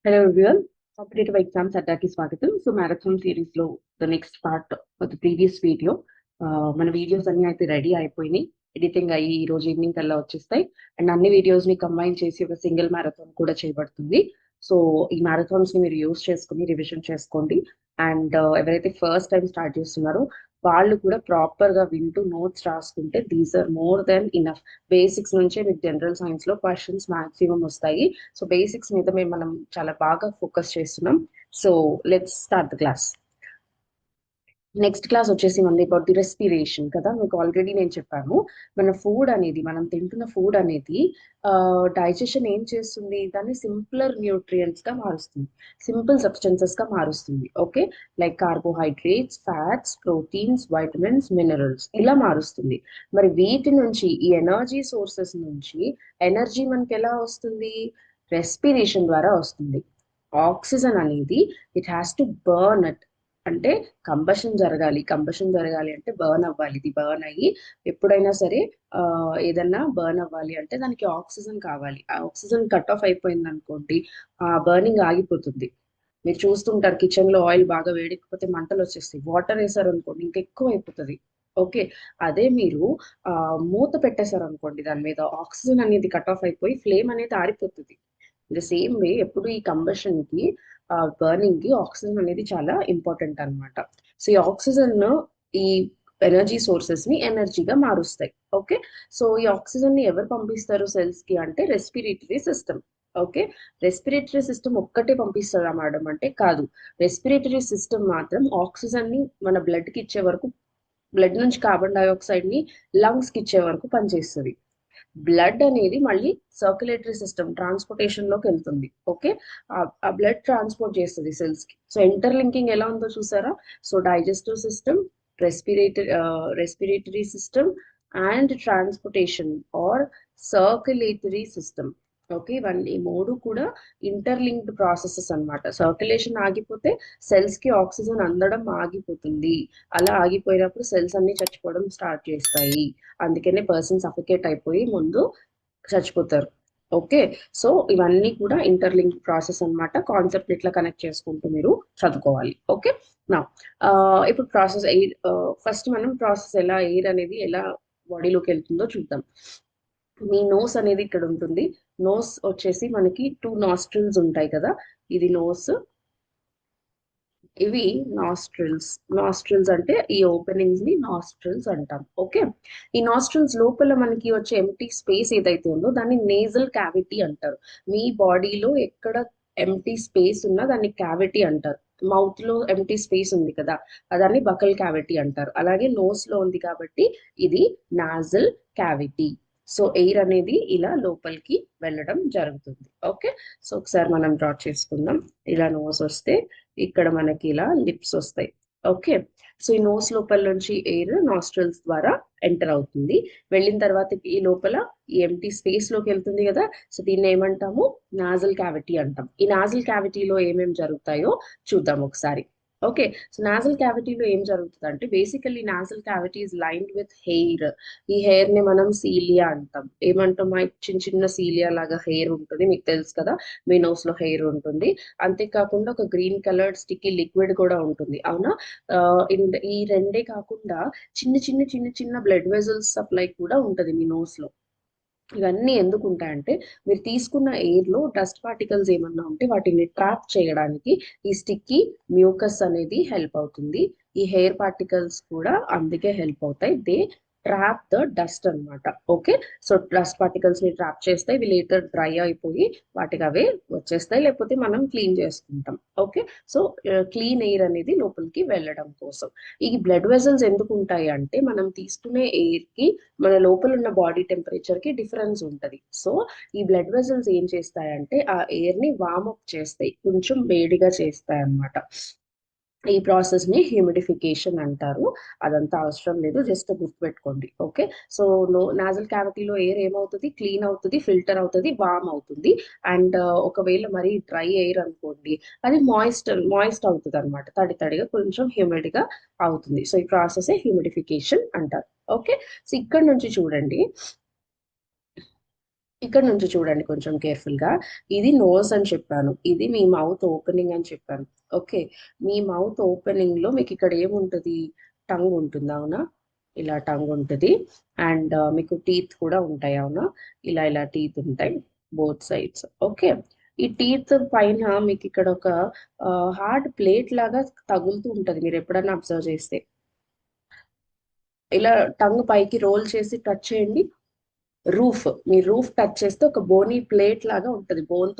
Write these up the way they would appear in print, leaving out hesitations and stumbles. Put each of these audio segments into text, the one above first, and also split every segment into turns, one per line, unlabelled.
Hello everyone. Competitive exams అడ్డాకి స్వాగతం. So marathon series లో the next part the previous video. మన videos అన్ని అయితే రెడీ అయిపోయినాయి. ఎడిటింగ్ అయ్యి ఈ రోజు ఈవినింగ్ కల్లా వచ్చేస్తాయి. అండ్ అన్ని వీడియోస్ ని కంబైన్ చేసి ఒక సింగిల్ మ్యారథాన్ కూడా చేయబడుతుంది. సో ఈ మ్యారథాన్స్ ని మీరు యూస్ చేసుకుని రివిజన్ చేసుకోండి. అండ్ ఎవరైతే ఫస్ట్ టైం స్టార్ట్ చేస్తున్నారో వాళ్ళు కూడా ప్రాపర్ గా వింటూ నోట్స్ రాసుకుంటే these are more than enough. Basics నుంచే మీకు జనరల్ సైన్స్ లో క్వశ్చన్స్ మాక్సిమం వస్తాయి. సో బేసిక్స్ మీద మనం చాలా బాగా ఫోకస్ చేస్తున్నాం. So let's start the class. Next class వచ్చేసి మనది అబౌట్ ది రెస్పిరేషన్ కదా. మీకు ఆల్రెడీ నేను చెప్పాను, మన ఫుడ్ అనేది, మనం తింటున్న ఫుడ్ అనేది డైజెషన్ ఏం చేస్తుంది, దాన్ని సింపులర్ న్యూట్రియంట్స్ గా మారుస్తుంది, సింపుల్ సబ్స్టెన్సెస్ గా మారుస్తుంది. Okay, like carbohydrates, fats, proteins, vitamins, minerals ఇలా మారుస్తుంది. మరి వీటి నుంచి, ఈ ఎనర్జీ సోర్సెస్ నుంచి ఎనర్జీ మనకి ఎలా వస్తుంది? రెస్పిరేషన్ ద్వారా వస్తుంది. ఆక్సిజన్ అనేది it has to burn it, అంటే కంబషన్ జరగాలి అంటే బర్న్ అవ్వాలి. ఇది బర్న్ అయ్యి ఎప్పుడైనా సరే ఏదన్నా బర్న్ అవ్వాలి అంటే దానికి ఆక్సిజన్ కావాలి. ఆ ఆక్సిజన్ కట్ ఆఫ్ అయిపోయింది అనుకోండి, ఆ బర్నింగ్ ఆగిపోతుంది. మీరు చూస్తుంటారు, కిచెన్ లో ఆయిల్ బాగా వేడెక్కిపోతే మంటలు వచ్చేస్తాయి. వాటర్ వేసారు అనుకోండి ఇంకా ఎక్కువ అయిపోతుంది. ఓకే, అదే మీరు మూత పెట్టేశారు అనుకోండి, దాని మీద ఆక్సిజన్ అనేది కట్ ఆఫ్ అయిపోయి ఫ్లేమ్ అనేది ఆరిపోతుంది. ద సేమ్ వే ఎప్పుడు ఈ కంబషన్ కి, బర్నింగ్ కి ఆక్సిజన్ అనేది చాలా ఇంపార్టెంట్ అన్నమాట. సో ఈ ఆక్సిజన్ ఈ ఎనర్జీ సోర్సెస్ ని ఎనర్జీగా మారుస్తాయి. ఓకే, సో ఈ ఆక్సిజన్ ని ఎవరు పంపిస్తారు సెల్స్ కి అంటే respiratory system. Okay, respiratory system ఒక్కటే పంపిస్తుందా మేడం అంటే కాదు. రెస్పిరేటరీ సిస్టమ్ మాత్రం ఆక్సిజన్ ని మన బ్లడ్ కి ఇచ్చే వరకు, బ్లడ్ నుంచి కార్బన్ డైఆక్సైడ్ ని లంగ్స్ కి ఇచ్చే వరకు పనిచేస్తుంది. బ్లడ్ అనేది మళ్ళీ సర్క్యులేటరీ సిస్టమ్ ట్రాన్స్పోర్టేషన్ లోకి వెళ్తుంది. ఓకే, ఆ బ్లడ్ ట్రాన్స్పోర్ట్ చేస్తుంది సెల్స్ కి. సో ఇంటర్లింకింగ్ ఎలా ఉందో చూసారా? So digestive system, respiratory respiratory system and transportation or circulatory system. Okay, ఇవన్నీ మూడు కూడా ఇంటర్లింక్డ్ ప్రాసెసెస్ అన్నమాట. సర్క్యులేషన్ ఆగిపోతే సెల్స్ కి ఆక్సిజన్ అందడం ఆగిపోతుంది. అలా ఆగిపోయినప్పుడు సెల్స్ అన్ని చచ్చిపోవడం స్టార్ట్ చేస్తాయి. అందుకనే పర్సన్ సఫికేట్ అయిపోయి ముందు చచ్చిపోతారు. ఓకే, సో ఇవన్నీ కూడా ఇంటర్లింక్ ప్రాసెస్ అన్నమాట. కాన్సెప్ట్ ఇట్లా కనెక్ట్ చేసుకుంటూ మీరు చదువుకోవాలి. ఓకే, నా ఇప్పుడు ప్రాసెస్ ఎయిర్, ఫస్ట్ మనం ప్రాసెస్ ఎలా, ఎయిర్ అనేది ఎలా బాడీలోకి వెళ్తుందో చూద్దాం. మీ నోస్ అనేది ఇక్కడ ఉంటుంది. నోస్ వచ్చేసి మనకి 2 నాస్ట్రిల్స్ ఉంటాయి కదా. ఇది నోస్, ఇవి నాస్ట్రిల్స్. నాస్ట్రిల్స్ అంటే ఈ ఓపెనింగ్స్ ని నాస్ట్రిల్స్ అంటాం. ఓకే, ఈ నాస్ట్రిల్స్ లోపల మనకి వచ్చే ఎంటీ స్పేస్ ఏదైతే ఉందో దాన్ని నేజల్ క్యావిటీ అంటారు. మీ బాడీలో ఎక్కడ ఎంటీ స్పేస్ ఉన్నా దాన్ని క్యావిటీ అంటారు. మౌత్ లో ఎంటీ స్పేస్ ఉంది కదా, దాన్ని బకల్ క్యావిటీ అంటారు. అలాగే నోస్ లో ఉంది కాబట్టి ఇది నాజల్ క్యావిటీ. సో ఎయిర్ అనేది ఇలా లోపలికి వెళ్ళడం జరుగుతుంది. ఓకే, సో ఒకసారి మనం డ్రా చేసుకుందాం. ఇలా నోస్ వస్తే ఇక్కడ మనకి ఇలా లిప్స్ వస్తాయి. ఓకే, సో ఈ నోస్ లోపల నుంచి ఎయిర్ నాస్ట్రల్స్ ద్వారా ఎంటర్ అవుతుంది. వెళ్ళిన తర్వాత ఈ లోపల ఈ ఎంటీ స్పేస్ లోకి వెళ్తుంది కదా. సో దీన్ని ఏమంటాము? నాజల్ క్యావిటీ అంటాం. ఈ నాజల్ క్యావిటీలో ఏమేమి జరుగుతాయో చూద్దాం ఒకసారి. ఓకే, సో నాజల్ క్యావిటీలో ఏం జరుగుతుంది అంటే, basically nozzle cavity is lined with hair. ఈ హెయిర్ ని మనం సీలియా అంటాం. ఏమంటాం? మా చిన్న చిన్న సీలియా లాగా హెయిర్ ఉంటుంది, మీకు తెలుసు కదా. మీ నోస్ లో హెయిర్ ఉంటుంది. అంతేకాకుండా ఒక గ్రీన్ కలర్డ్ స్టిక్కీ లిక్విడ్ కూడా ఉంటుంది, అవునా? ఈ రెండే కాకుండా చిన్న చిన్న చిన్న చిన్న బ్లడ్ వెజల్స్ సప్లై కూడా ఉంటది మీ నోస్ లో. ఇవన్నీ ఎందుకు ఉంటాయంటే, మీరు తీసుకున్న ఎయిర్ లో డస్ట్ పార్టికల్స్ ఏమన్నా ఉంటే వాటిని ట్రాప్ చేయడానికి ఈ స్టిక్కీ మ్యూకస్ అనేది హెల్ప్ అవుతుంది. ఈ హెయిర్ పార్టికల్స్ కూడా అందుకే హెల్ప్ అవుతాయి. దే ట్రాప్ ద డస్ట్ అన్నమాట. ఓకే, సో డస్ట్ పార్టికల్స్ ని ట్రాప్ చేస్తాయి. ఇవి లేటర్ డ్రై అయిపోయి వాటికి అవే వచ్చేస్తాయి, లేకపోతే మనం క్లీన్ చేసుకుంటాం. ఓకే, సో క్లీన్ ఎయిర్ అనేది లోపలికి వెళ్ళడం కోసం. ఈ బ్లడ్ వెజల్స్ ఎందుకు ఉంటాయి అంటే, మనం తీసుకునే ఎయిర్ కి మన లోపల ఉన్న బాడీ టెంపరేచర్ కి డిఫరెన్స్ ఉంటది. సో ఈ బ్లడ్ వెజల్స్ ఏం చేస్తాయంటే ఆ ఎయిర్ ని వార్మ్ అప్ చేస్తాయి, కొంచెం వేడిగా చేస్తాయి అన్నమాట. ఈ ప్రాసెస్ ని హ్యూమిడిఫికేషన్ అంటారు. అదంతా అవసరం లేదు, జస్ట్ గుర్తుపెట్టుకోండి. ఓకే, సో నాజల్ క్యావిటీలో ఎయిర్ ఏమవుతుంది? క్లీన్ అవుతుంది, ఫిల్టర్ అవుతుంది, వార్మ్ అవుతుంది. అండ్ ఒకవేళ మరి డ్రై ఎయిర్ అనుకోండి, అది మాయిస్ట్ అవుతుంది అనమాట. తడి తడిగా కొంచెం హ్యూమిడ్ గా అవుతుంది. సో ఈ ప్రాసెస్ హ్యూమిడిఫికేషన్ అంటారు. ఓకే, సో ఇక్కడ నుంచి చూడండి, ఇక్కడ నుంచి చూడండి కొంచెం కేర్ఫుల్ గా. ఇది నోస్ అని చెప్పాను, ఇది మీ మౌత్ ఓపెనింగ్ అని చెప్పాను. ఓకే, మీ మౌత్ ఓపెనింగ్ లో మీకు ఇక్కడ ఏముంటది, టంగ్ ఉంటుంది అవునా, ఇలా టంగ్ ఉంటుంది. అండ్ మీకు టీత్ కూడా ఉంటాయి అవునా, ఇలా ఇలా టీత్ ఉంటాయి బోత్ సైడ్స్. ఓకే, ఈ టీత్ పైన మీకు ఇక్కడ ఒక హార్డ్ ప్లేట్ లాగా తగులుతూ ఉంటది, మీరు ఎప్పుడైనా అబ్జర్వ్ చేస్తే. ఇలా టంగ్ పైకి రోల్ చేసి టచ్ చేయండి. రూఫ్, మీ రూఫ్ టచ్ చేస్తే ఒక బోనీ ప్లేట్ లాగా ఉంటుంది, బోన్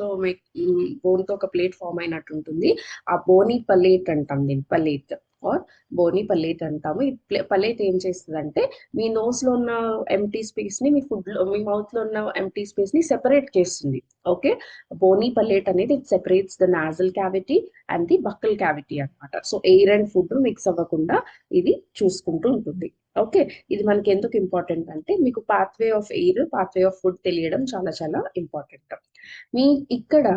తో ఒక ప్లేట్ ఫామ్ అయినట్టు ఉంటుంది. ఆ బోనీ పలేట్ అంటాం దీన్ని, పలేట్ ఆర్ బోనీ పలేట్ అంటాము. ఈ పలేట్ ఏం చేస్తుంది అంటే మీ నోస్ లో ఉన్న ఎంటీ స్పేస్ ని మీ ఫుడ్ లో, మీ మౌత్ లో ఉన్న ఎంటీ స్పేస్ ని సెపరేట్ చేస్తుంది. ఓకే, బోనీ పలేట్ అనేది it separates the nasal cavity and the buccal cavity అన్నమాట. So air and food mix అవ్వకుండా ఇది చూసుకుంటూ ఉంటుంది. ఓకే, ఇది మనకి ఎందుకు ఇంపార్టెంట్ అంటే మీకు pathway of air, pathway of food తెలియడం చాలా చాలా ఇంపార్టెంట్. మీ ఇక్కడ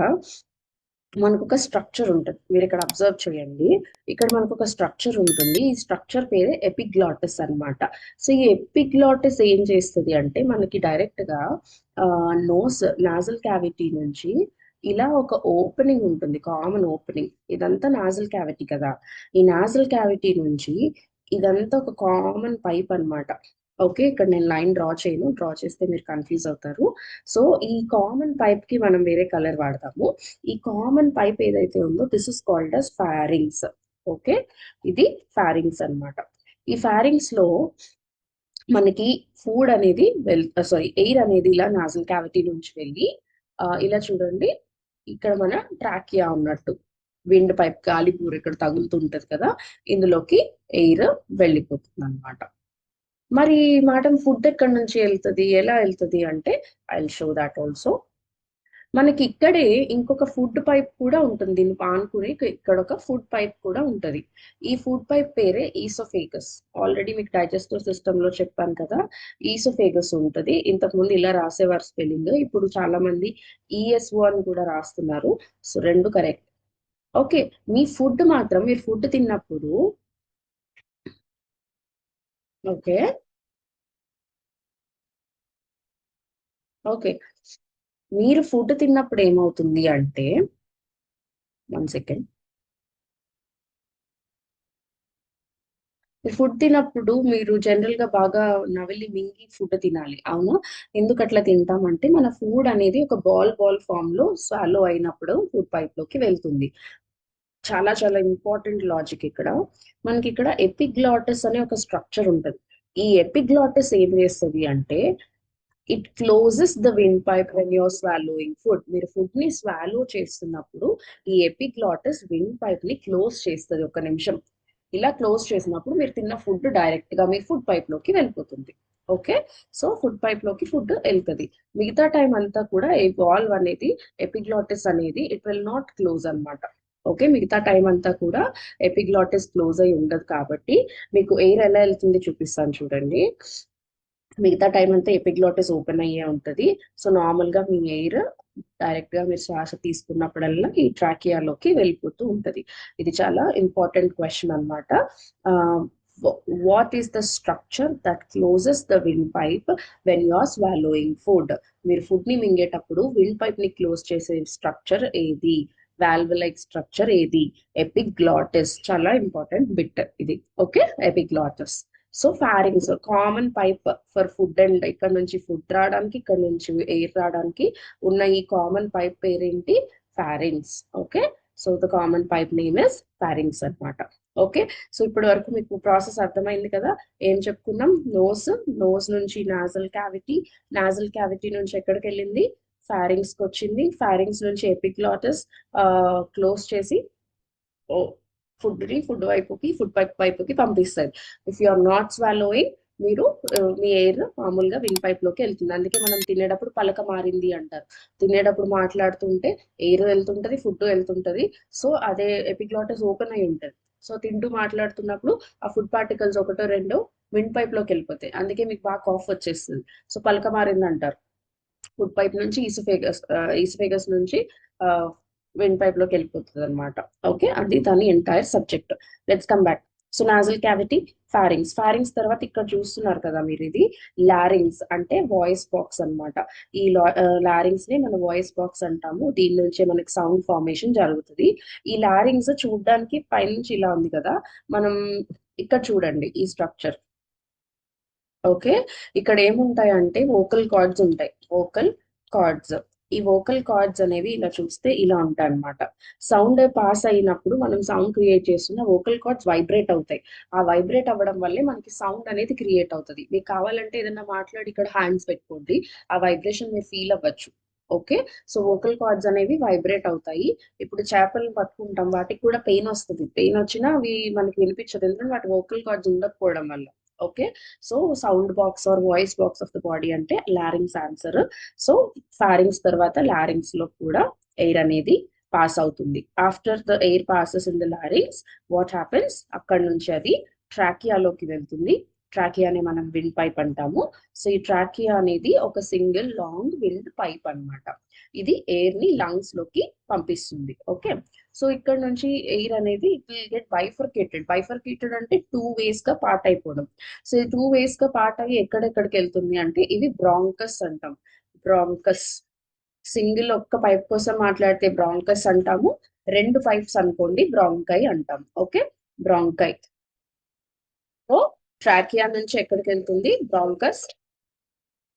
మనకు ఒక స్ట్రక్చర్ ఉంటుంది, మీరు ఇక్కడ అబ్జర్వ్ చేయండి. ఇక్కడ మనకు ఒక స్ట్రక్చర్ ఉంటుంది, ఈ స్ట్రక్చర్ పేరే ఎపిగ్లాటిస్ అన్నమాట. సో ఈ ఎపిగ్లాటిస్ ఏం చేస్తుంది అంటే మనకి డైరెక్ట్ గా నోస్ నాజల్ క్యావిటీ నుంచి ఇలా ఒక ఓపెనింగ్ ఉంటుంది, కామన్ ఓపెనింగ్. ఇదంతా నాజల్ క్యావిటీ కదా, ఈ నాజల్ క్యావిటీ నుంచి ఇదంతా ఒక కామన్ పైప్ అన్నమాట. ఓకే, ఇక్కడ నేను లైన్ డ్రా చేయను, డ్రా చేస్తే మీరు కన్ఫ్యూజ్ అవుతారు. సో ఈ కామన్ పైప్ కి మనం వేరే కలర్ వాడతాము. ఈ కామన్ పైప్ ఏదైతే ఉందో this is called as pharynx. Okay, ఇది ఫారింగ్స్ అన్నమాట. ఈ ఫారింగ్స్ లో మనకి ఫుడ్ అనేది సారీ ఎయిర్ అనేది ఇలా నాజల్ క్యావిటీ నుంచి వెళ్ళి ఇలా చూడండి, ఇక్కడ మన ట్రాకియా ఉన్నట్టు విండ్ పైప్ గాలి పూర ఇక్కడ తగులుతుంటది కదా, ఇందులోకి ఎయిర్ వెళ్ళిపోతుంది అనమాట. మరి మేడం ఫుడ్ ఎక్కడి నుంచి వెళ్తుంది, ఎలా వెళ్తుంది అంటే I will show that also. మనకి ఇక్కడే ఇంకొక ఫుడ్ పైప్ కూడా ఉంటుంది, దీన్ని ఆనుకుని ఇక్కడ ఒక ఫుడ్ పైప్ కూడా ఉంటది. ఈ ఫుడ్ పైప్ పేరే ఈసోఫేగస్. ఆల్రెడీ మీకు డైజెస్టివ్ సిస్టమ్ లో చెప్పాను కదా, ఈసోఫేగస్ ఉంటది. ఇంతకు ముందు ఇలా రాసేవారు స్పెల్లింగ్, ఇప్పుడు చాలా మంది ఈఎస్ఓ అని కూడా రాస్తున్నారు. సో రెండు కరెక్ట్. ఓకే, మీ ఫుడ్ మాత్రం మీరు ఫుడ్ తిన్నప్పుడు, ఓకే ఓకే, మీరు ఫుడ్ తిన్నప్పుడు ఏమవుతుంది అంటే, 1 సెకండ్, ఫుడ్ తిన్నప్పుడు మీరు జనరల్ గా బాగా నవిలి మింగి ఫుడ్ తినాలి అవును. ఎందుకు అట్లా తింటామంటే మన ఫుడ్ అనేది ఒక బాల్ బాల్ ఫామ్ లో స్వాలో అయినప్పుడు ఫుడ్ పైప్ లోకి వెళ్తుంది. చాలా చాలా ఇంపార్టెంట్ లాజిక్ ఇక్కడ. మనకి ఇక్కడ ఎపిగ్లాటిస్ అనే ఒక స్ట్రక్చర్ ఉంటుంది. ఈ ఎపిగ్లాటిస్ ఏం చేస్తుంది అంటే it closes the wind pipe when you're swallowing food. మీరు ఫుడ్ ని స్వాలో చేస్తున్నప్పుడు ఈ ఎపిగ్లాటిస్ విండ్ పైప్ ని క్లోజ్ చేస్తుంది 1 నిమిషం. ఇలా క్లోజ్ చేసినప్పుడు మీరు తిన్న ఫుడ్ డైరెక్ట్ గా మీ ఫుడ్ పైప్ లోకి వెళ్ళిపోతుంది. ఓకే, సో ఫుడ్ పైప్ లోకి ఫుడ్ వెళ్తుంది. మిగతా టైం అంతా కూడా ఈ వాల్వ్ అనేది, ఎపిగ్లాటిస్ అనేది ఇట్ విల్ నాట్ క్లోజ్ అన్నమాట. ఓకే, మిగతా టైం అంతా కూడా ఎపిగ్లాటిస్ క్లోజ్ అయి ఉండదు కాబట్టి మీకు ఎయిర్ ఎలా వెళ్తుంది చూపిస్తాను చూడండి. మిగతా టైం అంతా ఎపిగ్లాటిస్ ఓపెన్ అయ్యే ఉంటది. సో నార్మల్ గా మీ ఎయిర్ డైరెక్ట్ గా మీరు శ్వాస తీసుకున్నప్పుడల్లా ఈ ట్రాకియాలోకి వెళ్ళిపోతూ ఉంటది. ఇది చాలా ఇంపార్టెంట్ క్వశ్చన్ అనమాట. What is the structure that closes the wind pipe when you are swallowing food? మీరు ఫుడ్ ని మింగేటప్పుడు విండ్ పైప్ ని క్లోజ్ చేసే స్ట్రక్చర్ ఏది, వాల్వ్ లైక్ స్ట్రక్చర్ ఏది? ఎపిగ్లాటిస్, చాలా ఇంపార్టెంట్ బిట్ ఇది. Okay, epiglottis. So pharynx common pipe for food, and ఇక్కడ నుంచి ఫుడ్ రావడానికి, ఇక్కడ నుంచి ఎయిర్ రావడానికి ఉన్న ఈ కామన్ పైప్ పేరేంటి, pharynx. Okay, so the common pipe name is pharynx అన్నమాట. ఓకే, సో ఇప్పటి వరకు మీకు ప్రాసెస్ అర్థమైంది కదా. ఏం చెప్పుకున్నాం, నోస్, నోస్ నుంచి నాజల్ క్యావిటీ, నాజల్ క్యావిటీ నుంచి ఎక్కడికి వెళ్ళింది, ఫారింగ్స్ కి వచ్చింది, ఫారింగ్స్ నుంచి ఎపిగ్లాటిస్ క్లోజ్ చేసి ఫుడ్ ని ఫుడ్ వైపుకి, ఫుడ్ పైప్ వైపుకి పంపిస్తుంది. If you are not swallowing, మీరు మీ ఎయిర్ మామూలుగా విన్ పైప్ లోకి వెళ్తుంది. అందుకే మనం తినేటప్పుడు పలక మారింది అంటారు. తినేటప్పుడు మాట్లాడుతుంటే ఎయిర్ వెళ్తుంటది, ఫుడ్ వెళ్తుంటది. సో అదే ఎపిగ్లాటిస్ ఓపెన్ అయి ఉంటది. సో తింటూ మాట్లాడుతున్నప్పుడు ఆ ఫుడ్ పార్టికల్స్ ఒకటో రెండో విండ్ పైప్ లోకి వెళ్ళిపోతాయి. అందుకే మీకు బాగా కాఫ్ వచ్చేస్తుంది. సో పలక మారింది అంటారు. ఫుడ్ పైప్ నుంచి ఈసోఫేగస్, ఈసోఫేగస్ నుంచి విండ్ పైప్ లోకి వెళ్ళిపోతుంది అనమాట. ఓకే, అది దాని entire subject. Let's come back. So nozzle cavity, pharynx తర్వాత ఇక్కడ చూస్తున్నారు కదా మీరు, ఇది లారింగ్స్ అంటే వాయిస్ బాక్స్ అన్నమాట. ఈ లారింగ్స్ ని మనం వాయిస్ బాక్స్ అంటాము. దీని నుంచే మనకి సౌండ్ ఫార్మేషన్ జరుగుతుంది. ఈ లారింగ్స్ చూడడానికి పైనుంచి ఇలా ఉంది కదా, మనం ఇక్కడ చూడండి ఈ స్ట్రక్చర్. ఓకే, ఇక్కడ ఏముంటాయంటే వోకల్ కార్డ్స్ ఉంటాయి. వోకల్ కార్డ్స్, ఈ వోకల్ కార్డ్స్ అనేవి ఇలా చూస్తే ఇలా ఉంటాయి అన్నమాట. సౌండ్ పాస్ అయినప్పుడు మనం సౌండ్ క్రియేట్ చేస్తున్న వోకల్ కార్డ్స్ వైబ్రేట్ అవుతాయి. ఆ వైబ్రేట్ అవ్వడం వల్లే మనకి సౌండ్ అనేది క్రియేట్ అవుతుంది. మీకు కావాలంటే ఏదైనా మాట్లాడి ఇక్కడ హ్యాండ్స్ పెట్టుకోండి, ఆ వైబ్రేషన్ మీరు ఫీల్ అవ్వచ్చు. ఓకే, సో వోకల్ కార్డ్స్ అనేవి వైబ్రేట్ అవుతాయి. ఇప్పుడు చేపలను పట్టుకుంటాం, వాటికి కూడా పెయిన్ వస్తుంది. పెయిన్ వచ్చినా అవి మనకి వినిపించదు, ఎందుకంటే వాటి వోకల్ కార్డ్స్ ఉండకపోవడం వల్ల. Okay, so sound box or voice box of the body అంటే లారింగ్స్ ఆన్సర్. సో ఫారింగ్స్ తర్వాత లారింగ్స్ లో కూడా ఎయిర్ అనేది పాస్ అవుతుంది. After the air passes in the లారింగ్స్, what happens, అక్కడ నుంచి అది ట్రాకియాలోకి వెళ్తుంది. ట్రాకియాని మనం విండ్ పైప్ అంటాము. సో ఈ ట్రాకియా అనేది ఒక సింగిల్ లాంగ్ విండ్ పైప్ అన్నమాట. ఇది ఎయిర్ ని లంగ్స్ లోకి పంపిస్తుంది. ఓకే, సో ఇక్కడ నుంచి ఎయిర్ అనేది ఇట్ విల్ గెట్ బైఫర్కేటెడ్ అంటే టూ వేస్ గా పార్ట్ అయిపోవడం. సో ఈ టూ వేస్ గా పార్ట్ అయ్యి ఎక్కడెక్కడికి వెళ్తుంది అంటే ఇవి బ్రాంకస్ అంటాం. బ్రాంకస్, సింగిల్ ఒక్క పైప్ కోసం మాట్లాడితే బ్రాంకస్ అంటాము. రెండు పైప్స్ అనుకోండి బ్రాంకై అంటాం. Okay, bronchi. సో ట్రాకియా నుంచి ఎక్కడికి వెళ్తుంది, బ్రాంకస్.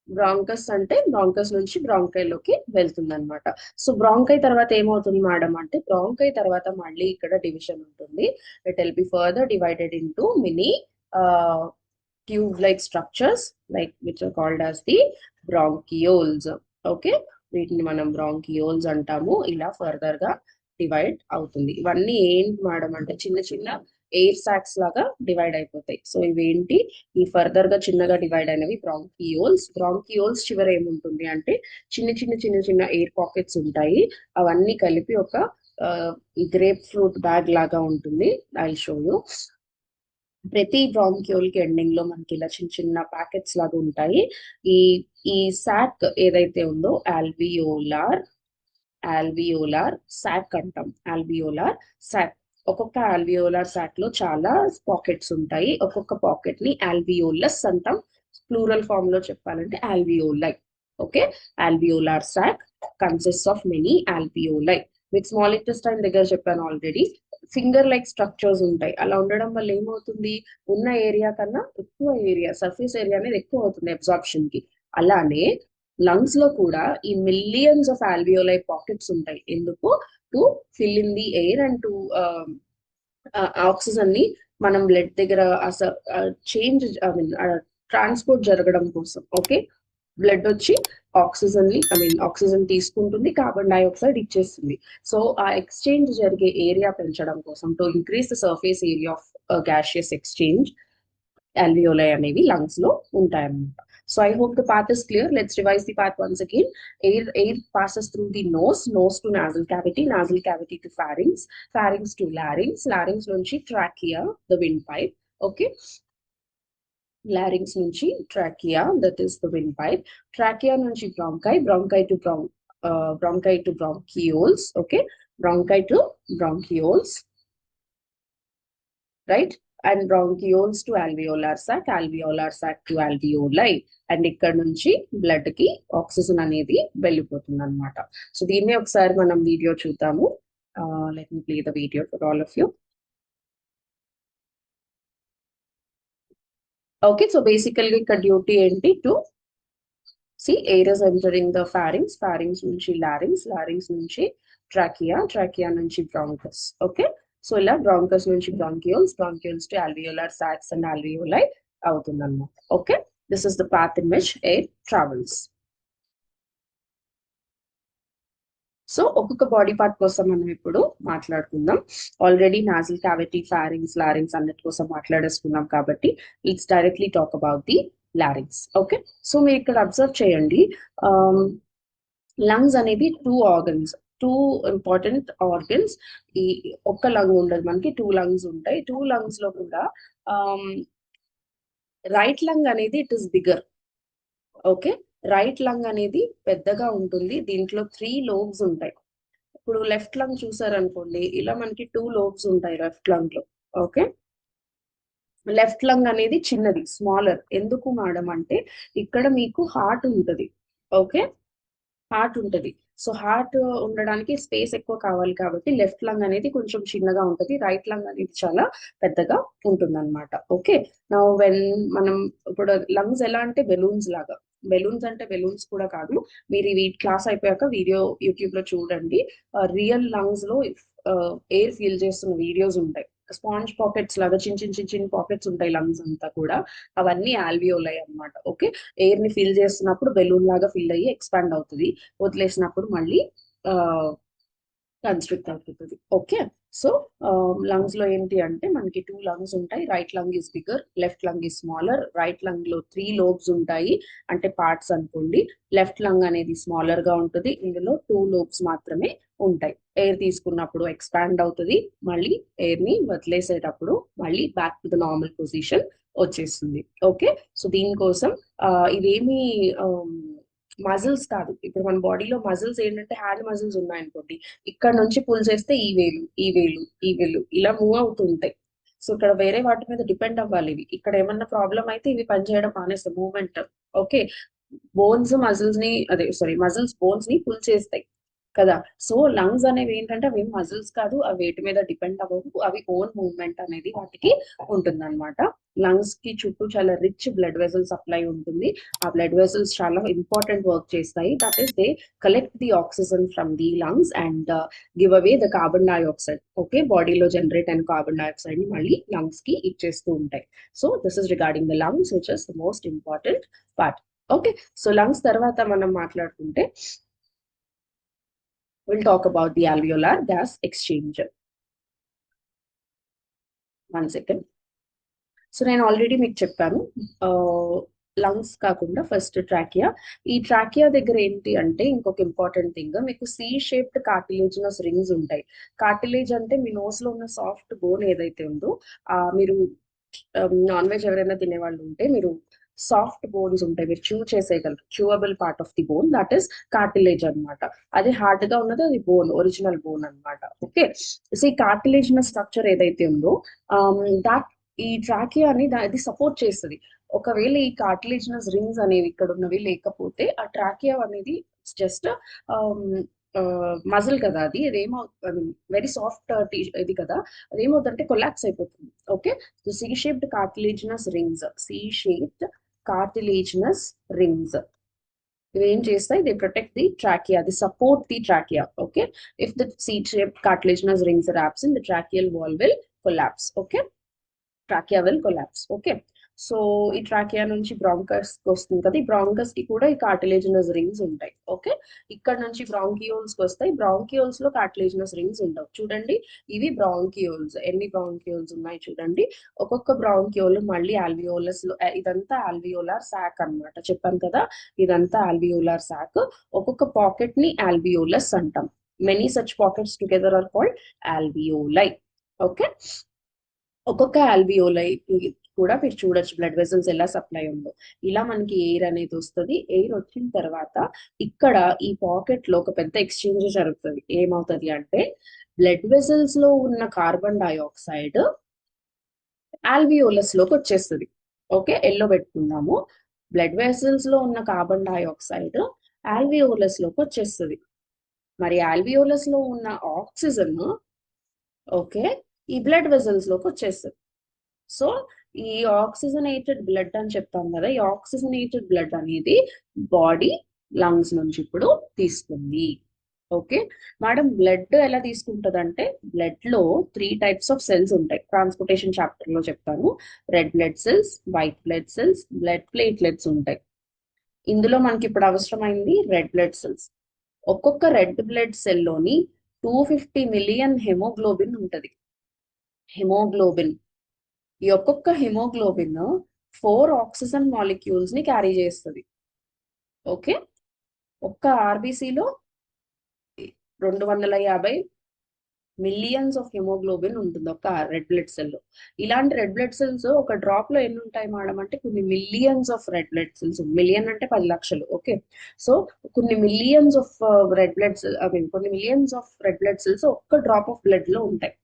బ్రాంకస్ అంటే బ్రాంకస్ నుంచి బ్రాంకైలోకి వెళ్తుంది అనమాట. సో బ్రాంకై తర్వాత ఏమవుతుంది మేడం అంటే, బ్రాంకై తర్వాత మళ్ళీ ఇక్కడ డివిజన్ ఉంటుంది. It will be further divided into mini tube like structures like which are called as the bronchioles. Okay, వీటిని మనం బ్రాంకియోల్స్ అంటాము. ఇలా ఫర్దర్ గా డివైడ్ అవుతుంది. ఇవన్నీ ఏంటి మేడం అంటే చిన్న చిన్న ఎయిర్ సాక్స్ లాగా డివైడ్ అయిపోతాయి. సో ఇవేంటి, ఈ ఫర్దర్ గా చిన్నగా డివైడ్ అయినవి బ్రాంకియోల్స్. బ్రాంకియోల్స్ చివర ఏముంటుంది అంటే చిన్న ఎయిర్ పాకెట్స్ ఉంటాయి. అవన్నీ కలిపి ఒక గ్రేప్ ఫ్రూట్ బ్యాగ్ లాగా ఉంటుంది. I show you. ప్రతి బ్రాంక్యూల్ కి ఎండింగ్ లో మనకి ఇలా చిన్న చిన్న ప్యాకెట్స్ లాగా ఉంటాయి. ఈ ఈ సాక్ ఏదైతే ఉందో ఆల్వియోలార్ సాక్ అంటాం. ఆల్వియోలార్ సాక్, ఒక్కొక్క ఆల్వియోలార్ సాక్ లో చాలా పాకెట్స్ ఉంటాయి. ఒక్కొక్క పాకెట్ ని ఆల్వియోలస్ అంటాం. ప్లూరల్ ఫామ్ లో చెప్పాలంటే alveoli. Okay, alveolar sac consist of many alveoli. మీకు స్మాల్ ఇంటెస్టైన్ దగ్గర చెప్పాను ఆల్రెడీ, ఫింగర్ లైక్ స్ట్రక్చర్స్ ఉంటాయి. అలా ఉండడం వల్ల ఏమవుతుంది, ఉన్న ఏరియా కన్నా ఎక్కువ ఏరియా, సర్ఫేస్ ఏరియా అనేది ఎక్కువ అవుతుంది అబ్జార్ప్షన్ కి. అలానే లంగ్స్ లో కూడా ఈ మిలియన్స్ ఆఫ్ ఆల్వియోలై పాకెట్స్ ఉంటాయి. ఎందుకు, to fill in the air and to oxygen ని మనం బ్లడ్ దగ్గర చేంజ్, ఐ మీన్ ట్రాన్స్పోర్ట్ జరగడం కోసం. ఓకే, బ్లడ్ వచ్చి ఆక్సిజన్ తీసుకుంటుంది, కార్బన్ డైఆక్సైడ్ ఇచ్చేస్తుంది. సో ఆ ఎక్స్చేంజ్ జరిగే ఏరియా పెంచడం కోసం, to increase the surface area of gaseous exchange, alveoli అనేవి లంగ్స్ లో ఉంటాయన్నమాట. So I hope the path is clear. Let's revise the path once again. Air passes through the nose to nasal cavity to pharynx to larynx నుంచి trachea, the windpipe. Okay, larynx నుంచి trachea, that is the windpipe. Trachea నుంచి bronchi to bronchioles. Okay, bronchi to bronchioles, right? And bronchioles to alveolar sac to alveoli. And ఇక్కడ నుంచి blood కి oxygen అనేది వెళ్ళిపోతుంది అనమాట. So దీన్ని ఒకసారి మనం వీడియో చూద్దాము. Let me play the video for all of you. Okay, so బేసికల్ గా ఇక్కడ డ్యూటీ ఏంటి, to air is entering the pharynx నుంచి లారింగ్స్ నుంచి ట్రాకియా నుంచి బ్రాంకస్. ఓకే, సో ఇలా బ్రాంకస్ నుంచి బ్రాంక్యూల్స్ to alveolar sacs and alveoli అవుతుంది అనమాట. Okay, this is the path in which air travels. So ఒక్కొక్క బాడీ పార్ట్ కోసం మనం ఇప్పుడు మాట్లాడుకుందాం. ఆల్రెడీ నాజల్ క్యావిటీ, ఫారింగ్స్, లారింగ్స్ అన్నిటి కోసం మాట్లాడేసుకున్నాం కాబట్టి let's directly talk about the లారింగ్స్. Okay, so మీరు ఇక్కడ అబ్జర్వ్ చేయండి, లంగ్స్ అనేది టూ ఇంపార్టెంట్ ఆర్గన్స్. ఈ ఒక్క లంగ్ ఉండదు మనకి, టూ లంగ్స్ ఉంటాయి. టూ లంగ్స్ లో కూడా రైట్ లంగ్ అనేది it is bigger. Okay, right lung అనేది పెద్దగా ఉంటుంది. దీంట్లో 3 లోబ్స్ ఉంటాయి. ఇప్పుడు లెఫ్ట్ లంగ్ చూసారనుకోండి, ఇలా మనకి 2 లోబ్స్ ఉంటాయి లెఫ్ట్ లంగ్ లో. ఓకే, లెఫ్ట్ లంగ్ అనేది చిన్నది, స్మాలర్. ఎందుకు మేడం అంటే ఇక్కడ మీకు హార్ట్ ఉంటది. ఓకే, హార్ట్ ఉంటది. సో హార్ట్ ఉండడానికి స్పేస్ ఎక్కువ కావాలి కాబట్టి లెఫ్ట్ లంగ్ అనేది కొంచెం చిన్నగా ఉంటది. రైట్ లంగ్ అనేది చాలా పెద్దగా ఉంటుందన్నమాట. ఓకే, నా వెన్ మనం ఇప్పుడు లంగ్స్ ఎలా అంటే బెలూన్స్ లాగా. బెలూన్స్ అంటే బెలూన్స్ కూడా కాదు. మీరు ఈ క్లాస్ అయిపోయాక వీడియో యూట్యూబ్ లో చూడండి. రియల్ లంగ్స్ లో ఎయిర్ ఫీల్ చేస్తున్న వీడియోస్ ఉంటాయి. స్పాంజ్ పాకెట్స్ లాగా చిన్న చిన్న చిన్న చిన్న పాకెట్స్ ఉంటాయి లంగ్స్ అంతా కూడా. అవన్నీ ఆల్వియోలై అన్నమాట. ఓకే, ఎయిర్ ని ఫిల్ చేస్తున్నప్పుడు బెలూన్ లాగా ఫిల్ అయ్యి ఎక్స్పాండ్ అవుతుంది. వదిలేసినప్పుడు మళ్ళీ కన్స్ట్రిక్ట్ అవుతుంది. ఓకే, సో లంగ్స్ లో ఏంటి అంటే మనకి 2 లంగ్స్ ఉంటాయి. Right lung is bigger, left lung is smaller. Right lung లో 3 లోబ్స్ ఉంటాయి, అంటే పార్ట్స్ అనుకోండి. లెఫ్ట్ లంగ్ అనేది స్మాలర్ గా ఉంటుంది. ఇందులో 2 లోబ్స్ మాత్రమే ఉంటాయి. ఎయిర్ తీసుకున్నప్పుడు ఎక్స్పాండ్ అవుతుంది, మళ్ళీ ఎయిర్ ని వదిలేసేటప్పుడు మళ్ళీ back to the normal position వచ్చేస్తుంది. ఓకే, సో దీనికోసం ఇవేమి మజిల్స్ కాదు. ఇప్పుడు మన బాడీలో మజిల్స్ ఏంటంటే హ్యాండ్ మజిల్స్ ఉన్నాయనుకోండి, ఇక్కడ నుంచి పుల్ చేస్తే ఈ వేలు ఈ వేలు ఈ వేలు ఇలా మూవ్ అవుతుంటాయి. సో ఇక్కడ వేరే వాటి మీద డిపెండ్ అవ్వాలి. ఇవి ఇక్కడ ఏమన్నా ప్రాబ్లం అయితే ఇవి పనిచేయడం మానేస్తాయి, మూవ్మెంట్. ఓకే, బోన్స్ మజిల్స్ ని, అదే సారీ, మజిల్స్ బోన్స్ ని పుల్ చేస్తాయి కదా. సో లంగ్స్ అనేవి ఏంటంటే అవి మజిల్స్ కాదు, అవి వేటి మీద డిపెండ్ అవ్వవు. అవి ఓన్ మూవ్మెంట్ అనేది వాటికి ఉంటుందన్నమాట. లంగ్స్ కి చుట్టూ చాలా రిచ్ బ్లడ్ వెసల్ సప్లై ఉంటుంది. ఆ బ్లడ్ వెసల్స్ చాలా ఇంపార్టెంట్ వర్క్ చేస్తాయి. That is they collect the oxygen from the lungs and give away the carbon dioxide. Okay, బాడీలో జనరేట్ అయిన కార్బన్ డైఆక్సైడ్ ని మళ్ళీ లంగ్స్ కి ఇచ్చేస్తూ ఉంటాయి. So this is regarding the lungs, which is the most important part. Okay, so lungs తర్వాత మనం మాట్లాడుకుంటే we'll talk about the alveolar gas exchange. One second. So నేను ఆల్రెడీ మీకు చెప్పాను, లంగ్స్ కాకుండా ఫస్ట్ ట్రాకియా. ఈ ట్రాకియా దగ్గర ఏంటి అంటే ఇంకొక ఇంపార్టెంట్ థింగ్, మీకు సి షేప్డ్ కార్టిలేజినస్ రింగ్స్ ఉంటాయి. కార్టిలేజ్ అంటే మీ నోస్ లో ఉన్న సాఫ్ట్ బోన్ ఏదైతే ఉందో, మీరు నాన్ వెజ్ ఎవరైనా తినేవాళ్ళు ఉంటే మీరు సాఫ్ట్ బోన్స్ ఉంటాయి, మీరు చూ చేసేయగలరు. Chewable part of the bone, that is cartilage అనమాట. అది హార్డ్ గా ఉన్నది అది బోన్, ఒరిజినల్ బోన్ అనమాట. ఓకే, సో ఈ కార్టిలేజినస్ స్ట్రక్చర్ ఏదైతే ఉందో దాట్ ఈ ట్రాకియాని అది సపోర్ట్ చేస్తుంది. ఒకవేళ ఈ కార్టిలేజినస్ రింగ్స్ అనేవి ఇక్కడ ఉన్నవి లేకపోతే ఆ ట్రాకియా అనేది జస్ట్ మజిల్ కదా, అది అదేమో వెరీ సాఫ్ట్ ఇది కదా, అదేమవుతుందంటే కొలాప్స్ అయిపోతుంది. Okay, so C shaped cartilaginous rings, C shaped cartilaginous rings ఇవేం చేస్తాయి, they protect the trachea, the support the trachea. Okay, if the C shaped cartilaginous rings are absent, the tracheal wall will collapse. Okay, trachea will collapse. Okay, so ఈ trachea నుంచి bronchus వస్తుంది కదా, ఈ bronchus కి కూడా ఈ cartilaginous rings ఉంటాయి. Okay, ఇక్కడ నుంచి బ్రాంకియోల్స్ కి వస్తాయి. బ్రాంకియోల్స్ లో కార్టిలేజినస్ రింగ్స్ ఉండవు. చూడండి, ఇవి బ్రాంకియోల్స్. ఎన్ని బ్రాంకియోల్స్ ఉన్నాయి చూడండి. ఒక్కొక్క బ్రాంకియోల్ మళ్ళీ ఆల్వియోలస్ లో, ఇదంతా ఆల్వియోలార్ సాక్ అన్నమాట. చెప్పాను కదా, ఇదంతా ఆల్వియోలార్ సాక్. ఒక్కొక్క పాకెట్ ని ఆల్వియోలస్ అంటాం. Many such pockets together are called alveoli. Okay, ఒక్కొక్క ఆల్వియోలై కూడా మీరు చూడొచ్చు బ్లడ్ వెసల్స్ ఎలా సప్లై ఉందో. ఇలా మనకి ఎయిర్ అనేది వస్తుంది. ఎయిర్ వచ్చిన తర్వాత ఇక్కడ ఈ పాకెట్ లో ఒక పెద్ద ఎక్స్చేంజ్ జరుగుతుంది. ఏమవుతుంది అంటే బ్లడ్ వెసల్స్ లో ఉన్న కార్బన్ డైఆక్సైడ్ ఆల్వియోలస్ లోకి వచ్చేస్తుంది. ఓకే, ఎల్లో పెట్టుకుందాము. బ్లడ్ వెసల్స్ లో ఉన్న కార్బన్ డైఆక్సైడ్ ఆల్వియోలస్ లోకి వచ్చేస్తుంది. మరి ఆల్వియోలస్ లో ఉన్న ఆక్సిజన్ ఓకే ఈ బ్లడ్ వెసల్స్ లోకి వచ్చేస్తుంది. సో ఈ ఆక్సిజనేటెడ్ బ్లడ్ అని చెప్తాం కదా, ఈ ఆక్సిజనేటెడ్ బ్లడ్ అనేది బాడీ లంగ్స్ నుంచి ఇప్పుడు తీసుకుంది. ఓకే మేడం, బ్లడ్ ఎలా తీసుకుంటుంది అంటే బ్లడ్ లో 3 టైప్స్ ఆఫ్ సెల్స్ ఉంటాయి. ట్రాన్స్పోర్టేషన్ చాప్టర్ లో చెప్తాను. Red blood cells, white blood cells, blood platelets ఉంటాయి. ఇందులో మనకి ఇప్పుడు అవసరమైంది రెడ్ బ్లడ్ సెల్స్. ఒక్కొక్క రెడ్ బ్లడ్ సెల్ లోని 250 మిలియన్ హెమోగ్లోబిన్ ఉంటది. హెమోగ్లోబిన్, ఈ ఒక్కొక్క హిమోగ్లోబిన్ 4 ఆక్సిజన్ మాలిక్యూల్స్ ని క్యారీ చేస్తుంది. ఓకే, ఒక్క ఆర్బీసీలో 250 మిలియన్స్ ఆఫ్ హిమోగ్లోబిన్ ఉంటుంది ఒక రెడ్ బ్లడ్ సెల్ లో. ఇలాంటి రెడ్ బ్లడ్ సెల్స్ ఒక డ్రాప్ లో ఎన్ని ఉంటాయి మేడం అంటే కొన్ని millions of red blood cells. Million అంటే 10 లక్షలు. ఓకే, సో కొన్ని millions of red blood cell, I mean కొన్ని millions of red blood cells ఒక్క డ్రాప్ ఆఫ్ బ్లడ్ లో ఉంటాయి.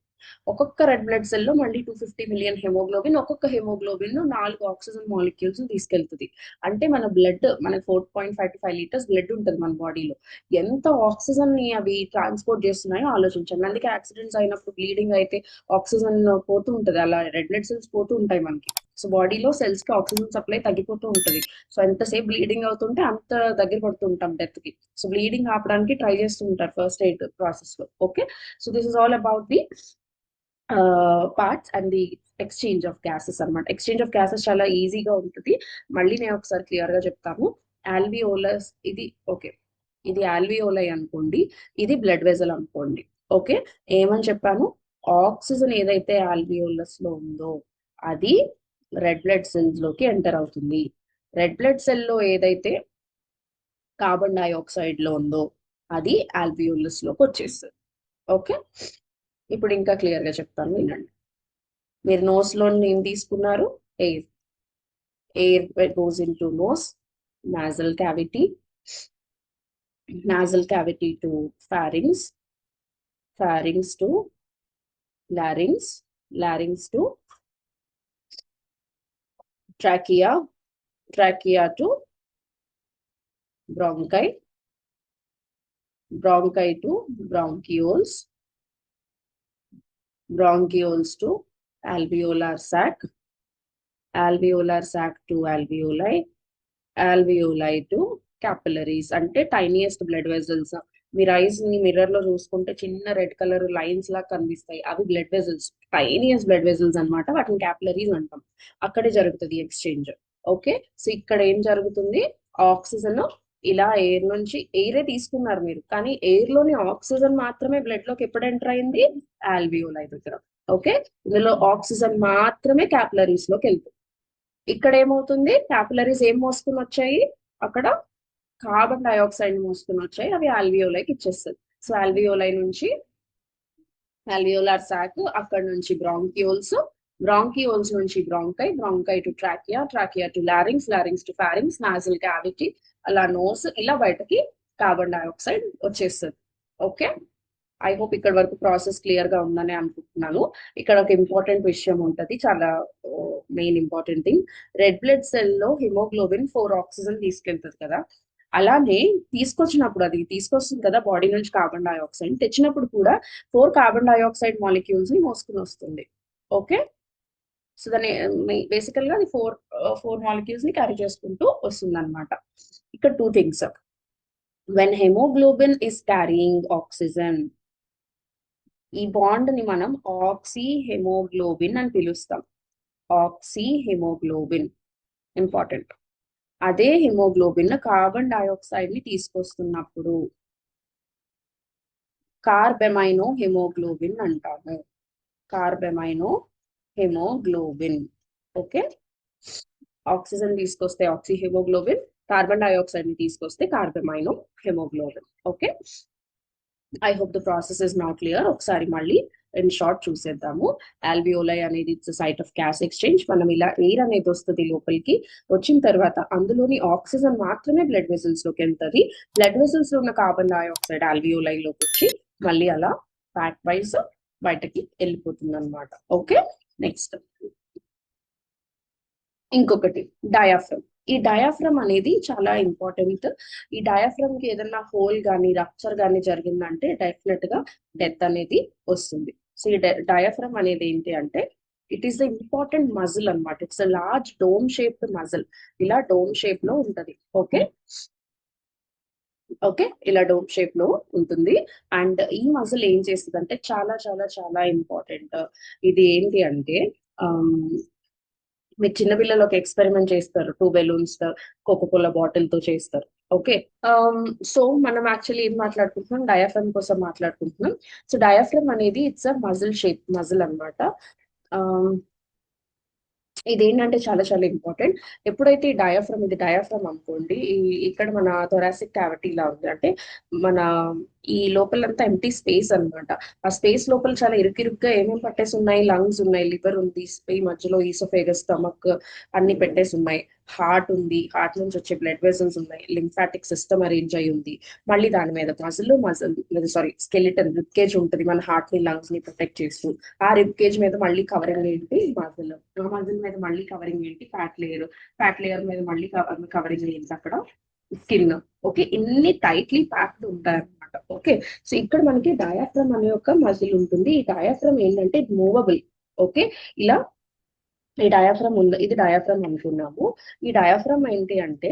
ఒక్కొక్క రెడ్ బ్లడ్ సెల్ లో మళ్ళీ 250 మిలియన్ హెమోగ్లోబిన్, ఒక్కొక్క హెమోగ్లోబిన్ 4 ఆక్సిజన్ మాలిక్యూల్స్ తీసుకెళ్తుంది. అంటే మన బ్లడ్, మనకి 4.5 to 5 లీటర్స్ బ్లడ్ ఉంటుంది మన బాడీలో. ఎంత ఆక్సిజన్ ని అవి ట్రాన్స్పోర్ట్ చేస్తున్నాయో ఆలోచించండి. అందుకే యాక్సిడెంట్స్ అయినప్పుడు బ్లీడింగ్ అయితే ఆక్సిజన్ పోతూ ఉంటది, అలా రెడ్ బ్లడ్ సెల్స్ పోతూ ఉంటాయి మనకి. సో బాడీలో సెల్స్ కి ఆక్సిజన్ సప్లై తగ్గిపోతూ ఉంటది. సో ఎంతసేపు బ్లీడింగ్ అవుతుంటే అంత దగ్గర పడుతూ ఉంటాం డెత్ కి. సో బ్లీడింగ్ ఆపడానికి ట్రై చేస్తూ ఉంటారు ఫస్ట్ ఎయిడ్ ప్రాసెస్ లో. Okay, so this is all about the parts and the exchange of gases అనమాట. ఎక్స్చేంజ్ ఆఫ్ గ్యాసెస్ చాలా ఈజీగా ఉంటుంది. మళ్ళీ నేను ఒకసారి క్లియర్ గా చెప్తాను. ఆల్వియోలస్ ఇది, ఓకే, ఇది ఆల్వియోలై అనుకోండి, ఇది బ్లడ్ వెజల్ అనుకోండి. ఓకే, ఏమని చెప్పాను? ఆక్సిజన్ ఏదైతే ఆల్వియోలస్ లో ఉందో అది రెడ్ బ్లడ్ సెల్స్ లోకి ఎంటర్ అవుతుంది. రెడ్ బ్లడ్ సెల్ లో ఏదైతే కార్బన్ డైఆక్సైడ్ లో ఉందో అది ఆల్వియోలస్ లోకి వచ్చేస్తుంది. ఓకే, ఇప్పుడు ఇంకా క్లియర్ గా చెప్తాను, వినండి. మీరు నోస్ లో ఏం తీసుకున్నారు? Air. Air goes into nose, nasal cavity, nasal cavity to pharynx, pharynx to larynx, larynx to trachea, trachea to bronchi, bronchi to bronchioles, bronchioles to alveolar sac, alveolar sac to alveoli, alveoli to capillaries. అంటే టైనియెస్ట్ blood vessels. మీరు ice ని mirror లో చూసుకుంటే చిన్న red colour lines లా కనిపిస్తాయి, అవి blood vessels, tiniest blood vessels అనమాట. వాటిని క్యాపిలరీస్ అంటాం. అక్కడే జరుగుతుంది ఎక్స్చేంజ్. ఓకే, సో ఇక్కడ ఏం జరుగుతుంది? ఆక్సిజన్ ఇలా ఎయిర్ నుంచి, ఎయిరే తీసుకున్నారు మీరు, కానీ ఎయిర్ లోని ఆక్సిజన్ మాత్రమే బ్లడ్ లోకి ఎప్పుడు ఎంటర్ అయింది? ఆల్వియోలై దగ్గర. ఓకే, ఇందులో ఆక్సిజన్ మాత్రమే క్యాపిలరీస్ లోకి వెళ్తుంది. ఇక్కడ ఏమవుతుంది? క్యాపిలరీస్ ఏం మోసుకుని వచ్చాయి? అక్కడ కార్బన్ డైఆక్సైడ్ మోసుకుని వచ్చాయి, అవి ఆల్వియోలైకి ఇచ్చేస్తుంది. సో ఆల్వియోలై నుంచి ఆల్వియోలార్ సాక్, అక్కడ నుంచి బ్రాంకియోల్స్, బ్రాంకియోల్స్ నుంచి bronchi, bronchi to trachea, trachea to లారింగ్స్, లారింగ్స్ to pharynx, nozzle cavity, అలా నోస్, ఇలా బయటకి కార్బన్ డైఆక్సైడ్ వచ్చేస్తుంది. ఓకే, ఐ హోప్ ఇక్కడ వరకు ప్రాసెస్ క్లియర్ గా ఉందని అనుకుంటున్నాను. ఇక్కడ ఒక ఇంపార్టెంట్ విషయం ఉంటది, చాలా main important thing. Red blood cell లో హిమోగ్లోబిన్ 4 ఆక్సిజన్ తీసుకెళ్తుంది కదా, అలానే తీసుకొచ్చినప్పుడు, అది తీసుకొస్తుంది కదా బాడీ నుంచి కార్బన్ డైఆక్సైడ్, తెచ్చినప్పుడు కూడా 4 కార్బన్ డైఆక్సైడ్ మాలిక్యూల్స్ ని మోసుకుని వస్తుంది. ఓకే, సో దాని బేసికల్ గా అది 4 మాలిక్యూల్స్ ని క్యారీ చేసుకుంటూ వస్తుంది అనమాట. ఇక్కడ 2 things. When haemoglobin is carrying oxygen, ఈ బాండ్ ని మనం ఆక్సీ హెమోగ్లోబిన్ అని పిలుస్తాం. Oxyhaemoglobin important. అదే హెమోగ్లోబిన్ కార్బన్ డైఆక్సైడ్ ని తీసుకొస్తున్నప్పుడు కార్బెమైనో హెమోగ్లోబిన్ అంటాము. Carbaminohaemoglobin. ఓకే, ఆక్సిజన్ తీసుకొస్తే ఆక్సీ హెమోగ్లోబిన్, కార్బన్ డైఆక్సైడ్ ని తీసుకొస్తే carbaminohaemoglobin. Okay, I hope the process is now clear. ఒకసారి మళ్ళీ ఇన్ షార్ట్ చూసేద్దాము. ఆల్వియోలై అనేది it's site of gas exchange. మనం ఇలా ఎయిర్ అనేది వస్తుంది లోపలికి, వచ్చిన తర్వాత అందులోని ఆక్సిజన్ మాత్రమే బ్లడ్ వెసల్స్ లోకి వెళ్తుంది. బ్లడ్ వెసల్స్ లో ఉన్న కార్బన్ డైఆక్సైడ్ ఆల్వియోలై లోకి వచ్చి మళ్ళీ అలా ఫ్యాట్ వైజ్ బయటకి వెళ్ళిపోతుంది అనమాట. ఓకే, నెక్స్ట్ ఇంకొకటి డయాఫ్రమ్. ఈ డయాఫ్రమ్ అనేది చాలా ఇంపార్టెంట్. ఈ డయాఫ్రమ్ కి ఏదన్నా హోల్ కానీ రప్చర్ కానీ జరిగిందంటే డెఫినెట్ గా డెత్ అనేది వస్తుంది. సో ఈ డయాఫ్రమ్ అనేది ఏంటి అంటే, it is the important muscle అనమాట. It's a large dome shaped muscle. ఇలా డోమ్ షేప్ లో ఉంటది. ఓకే, ఓకే, ఇలా డోమ్ షేప్ లో ఉంటుంది. అండ్ ఈ మజిల్ ఏం చేస్తుంది అంటే చాలా చాలా చాలా ఇంపార్టెంట్. ఇది ఏంటి అంటే, మీరు చిన్నపిల్లలు ఒక ఎక్స్పెరిమెంట్ చేస్తారు, 2 బెలూన్స్ కోకోకోలా బాటిల్ తో చేస్తారు. ఓకే, సో మనం యాక్చువల్లీ ఏం మాట్లాడుకుంటున్నాం? డయాఫ్రమ్ కోసం మాట్లాడుకుంటున్నాం. సో డయాఫ్రమ్ అనేది it's a muscle shape muscle అనమాట. ఇదేంటంటే చాలా చాలా ఇంపార్టెంట్. ఎప్పుడైతే ఈ డయాఫ్రమ్, ఇది డయాఫ్రమ్ అనుకోండి, ఇక్కడ మన థొరాసిక్ క్యావిటీ లా ఉంది, అంటే మన ఈ లోపలంతా ఎంటీ స్పేస్ అన్నమాట. ఆ స్పేస్ లోపల చాలా ఇరుకిరుగ్గా ఏమేమి పట్టేసి ఉన్నాయి, లంగ్స్ ఉన్నాయి, లివర్ ఉంది, ఈ మధ్యలో ఈసోఫేగస్, స్టమక్ అన్ని పెట్టేసి ఉన్నాయి. హార్ట్ ఉంది, హార్ట్ నుంచి వచ్చే బ్లడ్ వెసల్స్ ఉన్నాయి, లింఫాటిక్ సిస్టమ్ అరేంజ్ అయి ఉంది. మళ్ళీ దాని మీద muscle sorry skeleton rib cage ఉంటుంది, మన హార్ట్ ని లంగ్స్ ని ప్రొటెక్ట్ చేస్తూ. ఆ రిబ్ కేజ్ మీద మళ్ళీ కవరింగ్ ఏంటి, మజిల్. ఆ మజిల్ మీద మళ్ళీ కవరింగ్ ఏంటి, ఫ్యాట్ లేయర్. ఫ్యాట్ లేయర్ మీద మళ్ళీ కవరింగ్ ఏంటి అక్కడ, స్కిన్. ఓకే, ఇన్ని టైట్లీ ప్యాక్డ్ ఉంటాయి అనమాట. ఓకే, సో ఇక్కడ మనకి డయాఫ్రమ్ అనే ఒక మజిల్ ఉంటుంది. ఈ డయాఫ్రమ్ ఏంటంటే మూవబుల్. ఓకే, ఇలా ఈ డయాఫ్రమ్ ఉంది, ఇది డయాఫ్రమ్ అనుకున్నాము. ఈ డయాఫ్రమ్ ఏంటి అంటే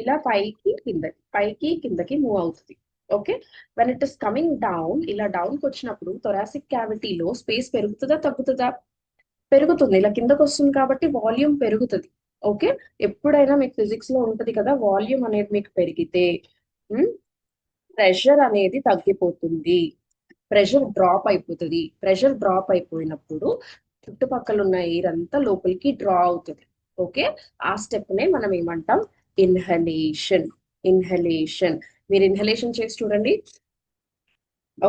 ఇలా పైకి కిందకి మూవ్ అవుతుంది. Okay, when it is coming down, ఇలా డౌన్ కి వచ్చినప్పుడు థొరాసిక్ క్యావిటీలో స్పేస్ పెరుగుతుందా తగ్గుతుందా? పెరుగుతుంది. ఇలా కిందకు వస్తుంది కాబట్టి వాల్యూమ్ పెరుగుతుంది. ఓకే, ఎప్పుడైనా మీకు ఫిజిక్స్ లో ఉంటది కదా, వాల్యూమ్ అనేది మీకు పెరిగితే ప్రెషర్ అనేది తగ్గిపోతుంది, ప్రెషర్ డ్రాప్ అయిపోతుంది. ప్రెషర్ డ్రాప్ అయిపోయినప్పుడు చుట్టుపక్కల ఉన్న ఎయిర్ అంతా లోపలికి డ్రా అవుతుంది. ఓకే, ఆ స్టెప్ నే మనం ఏమంటాం, ఇన్హలేషన్. ఇన్హలేషన్, మీరు ఇన్హలేషన్ చేసి చూడండి.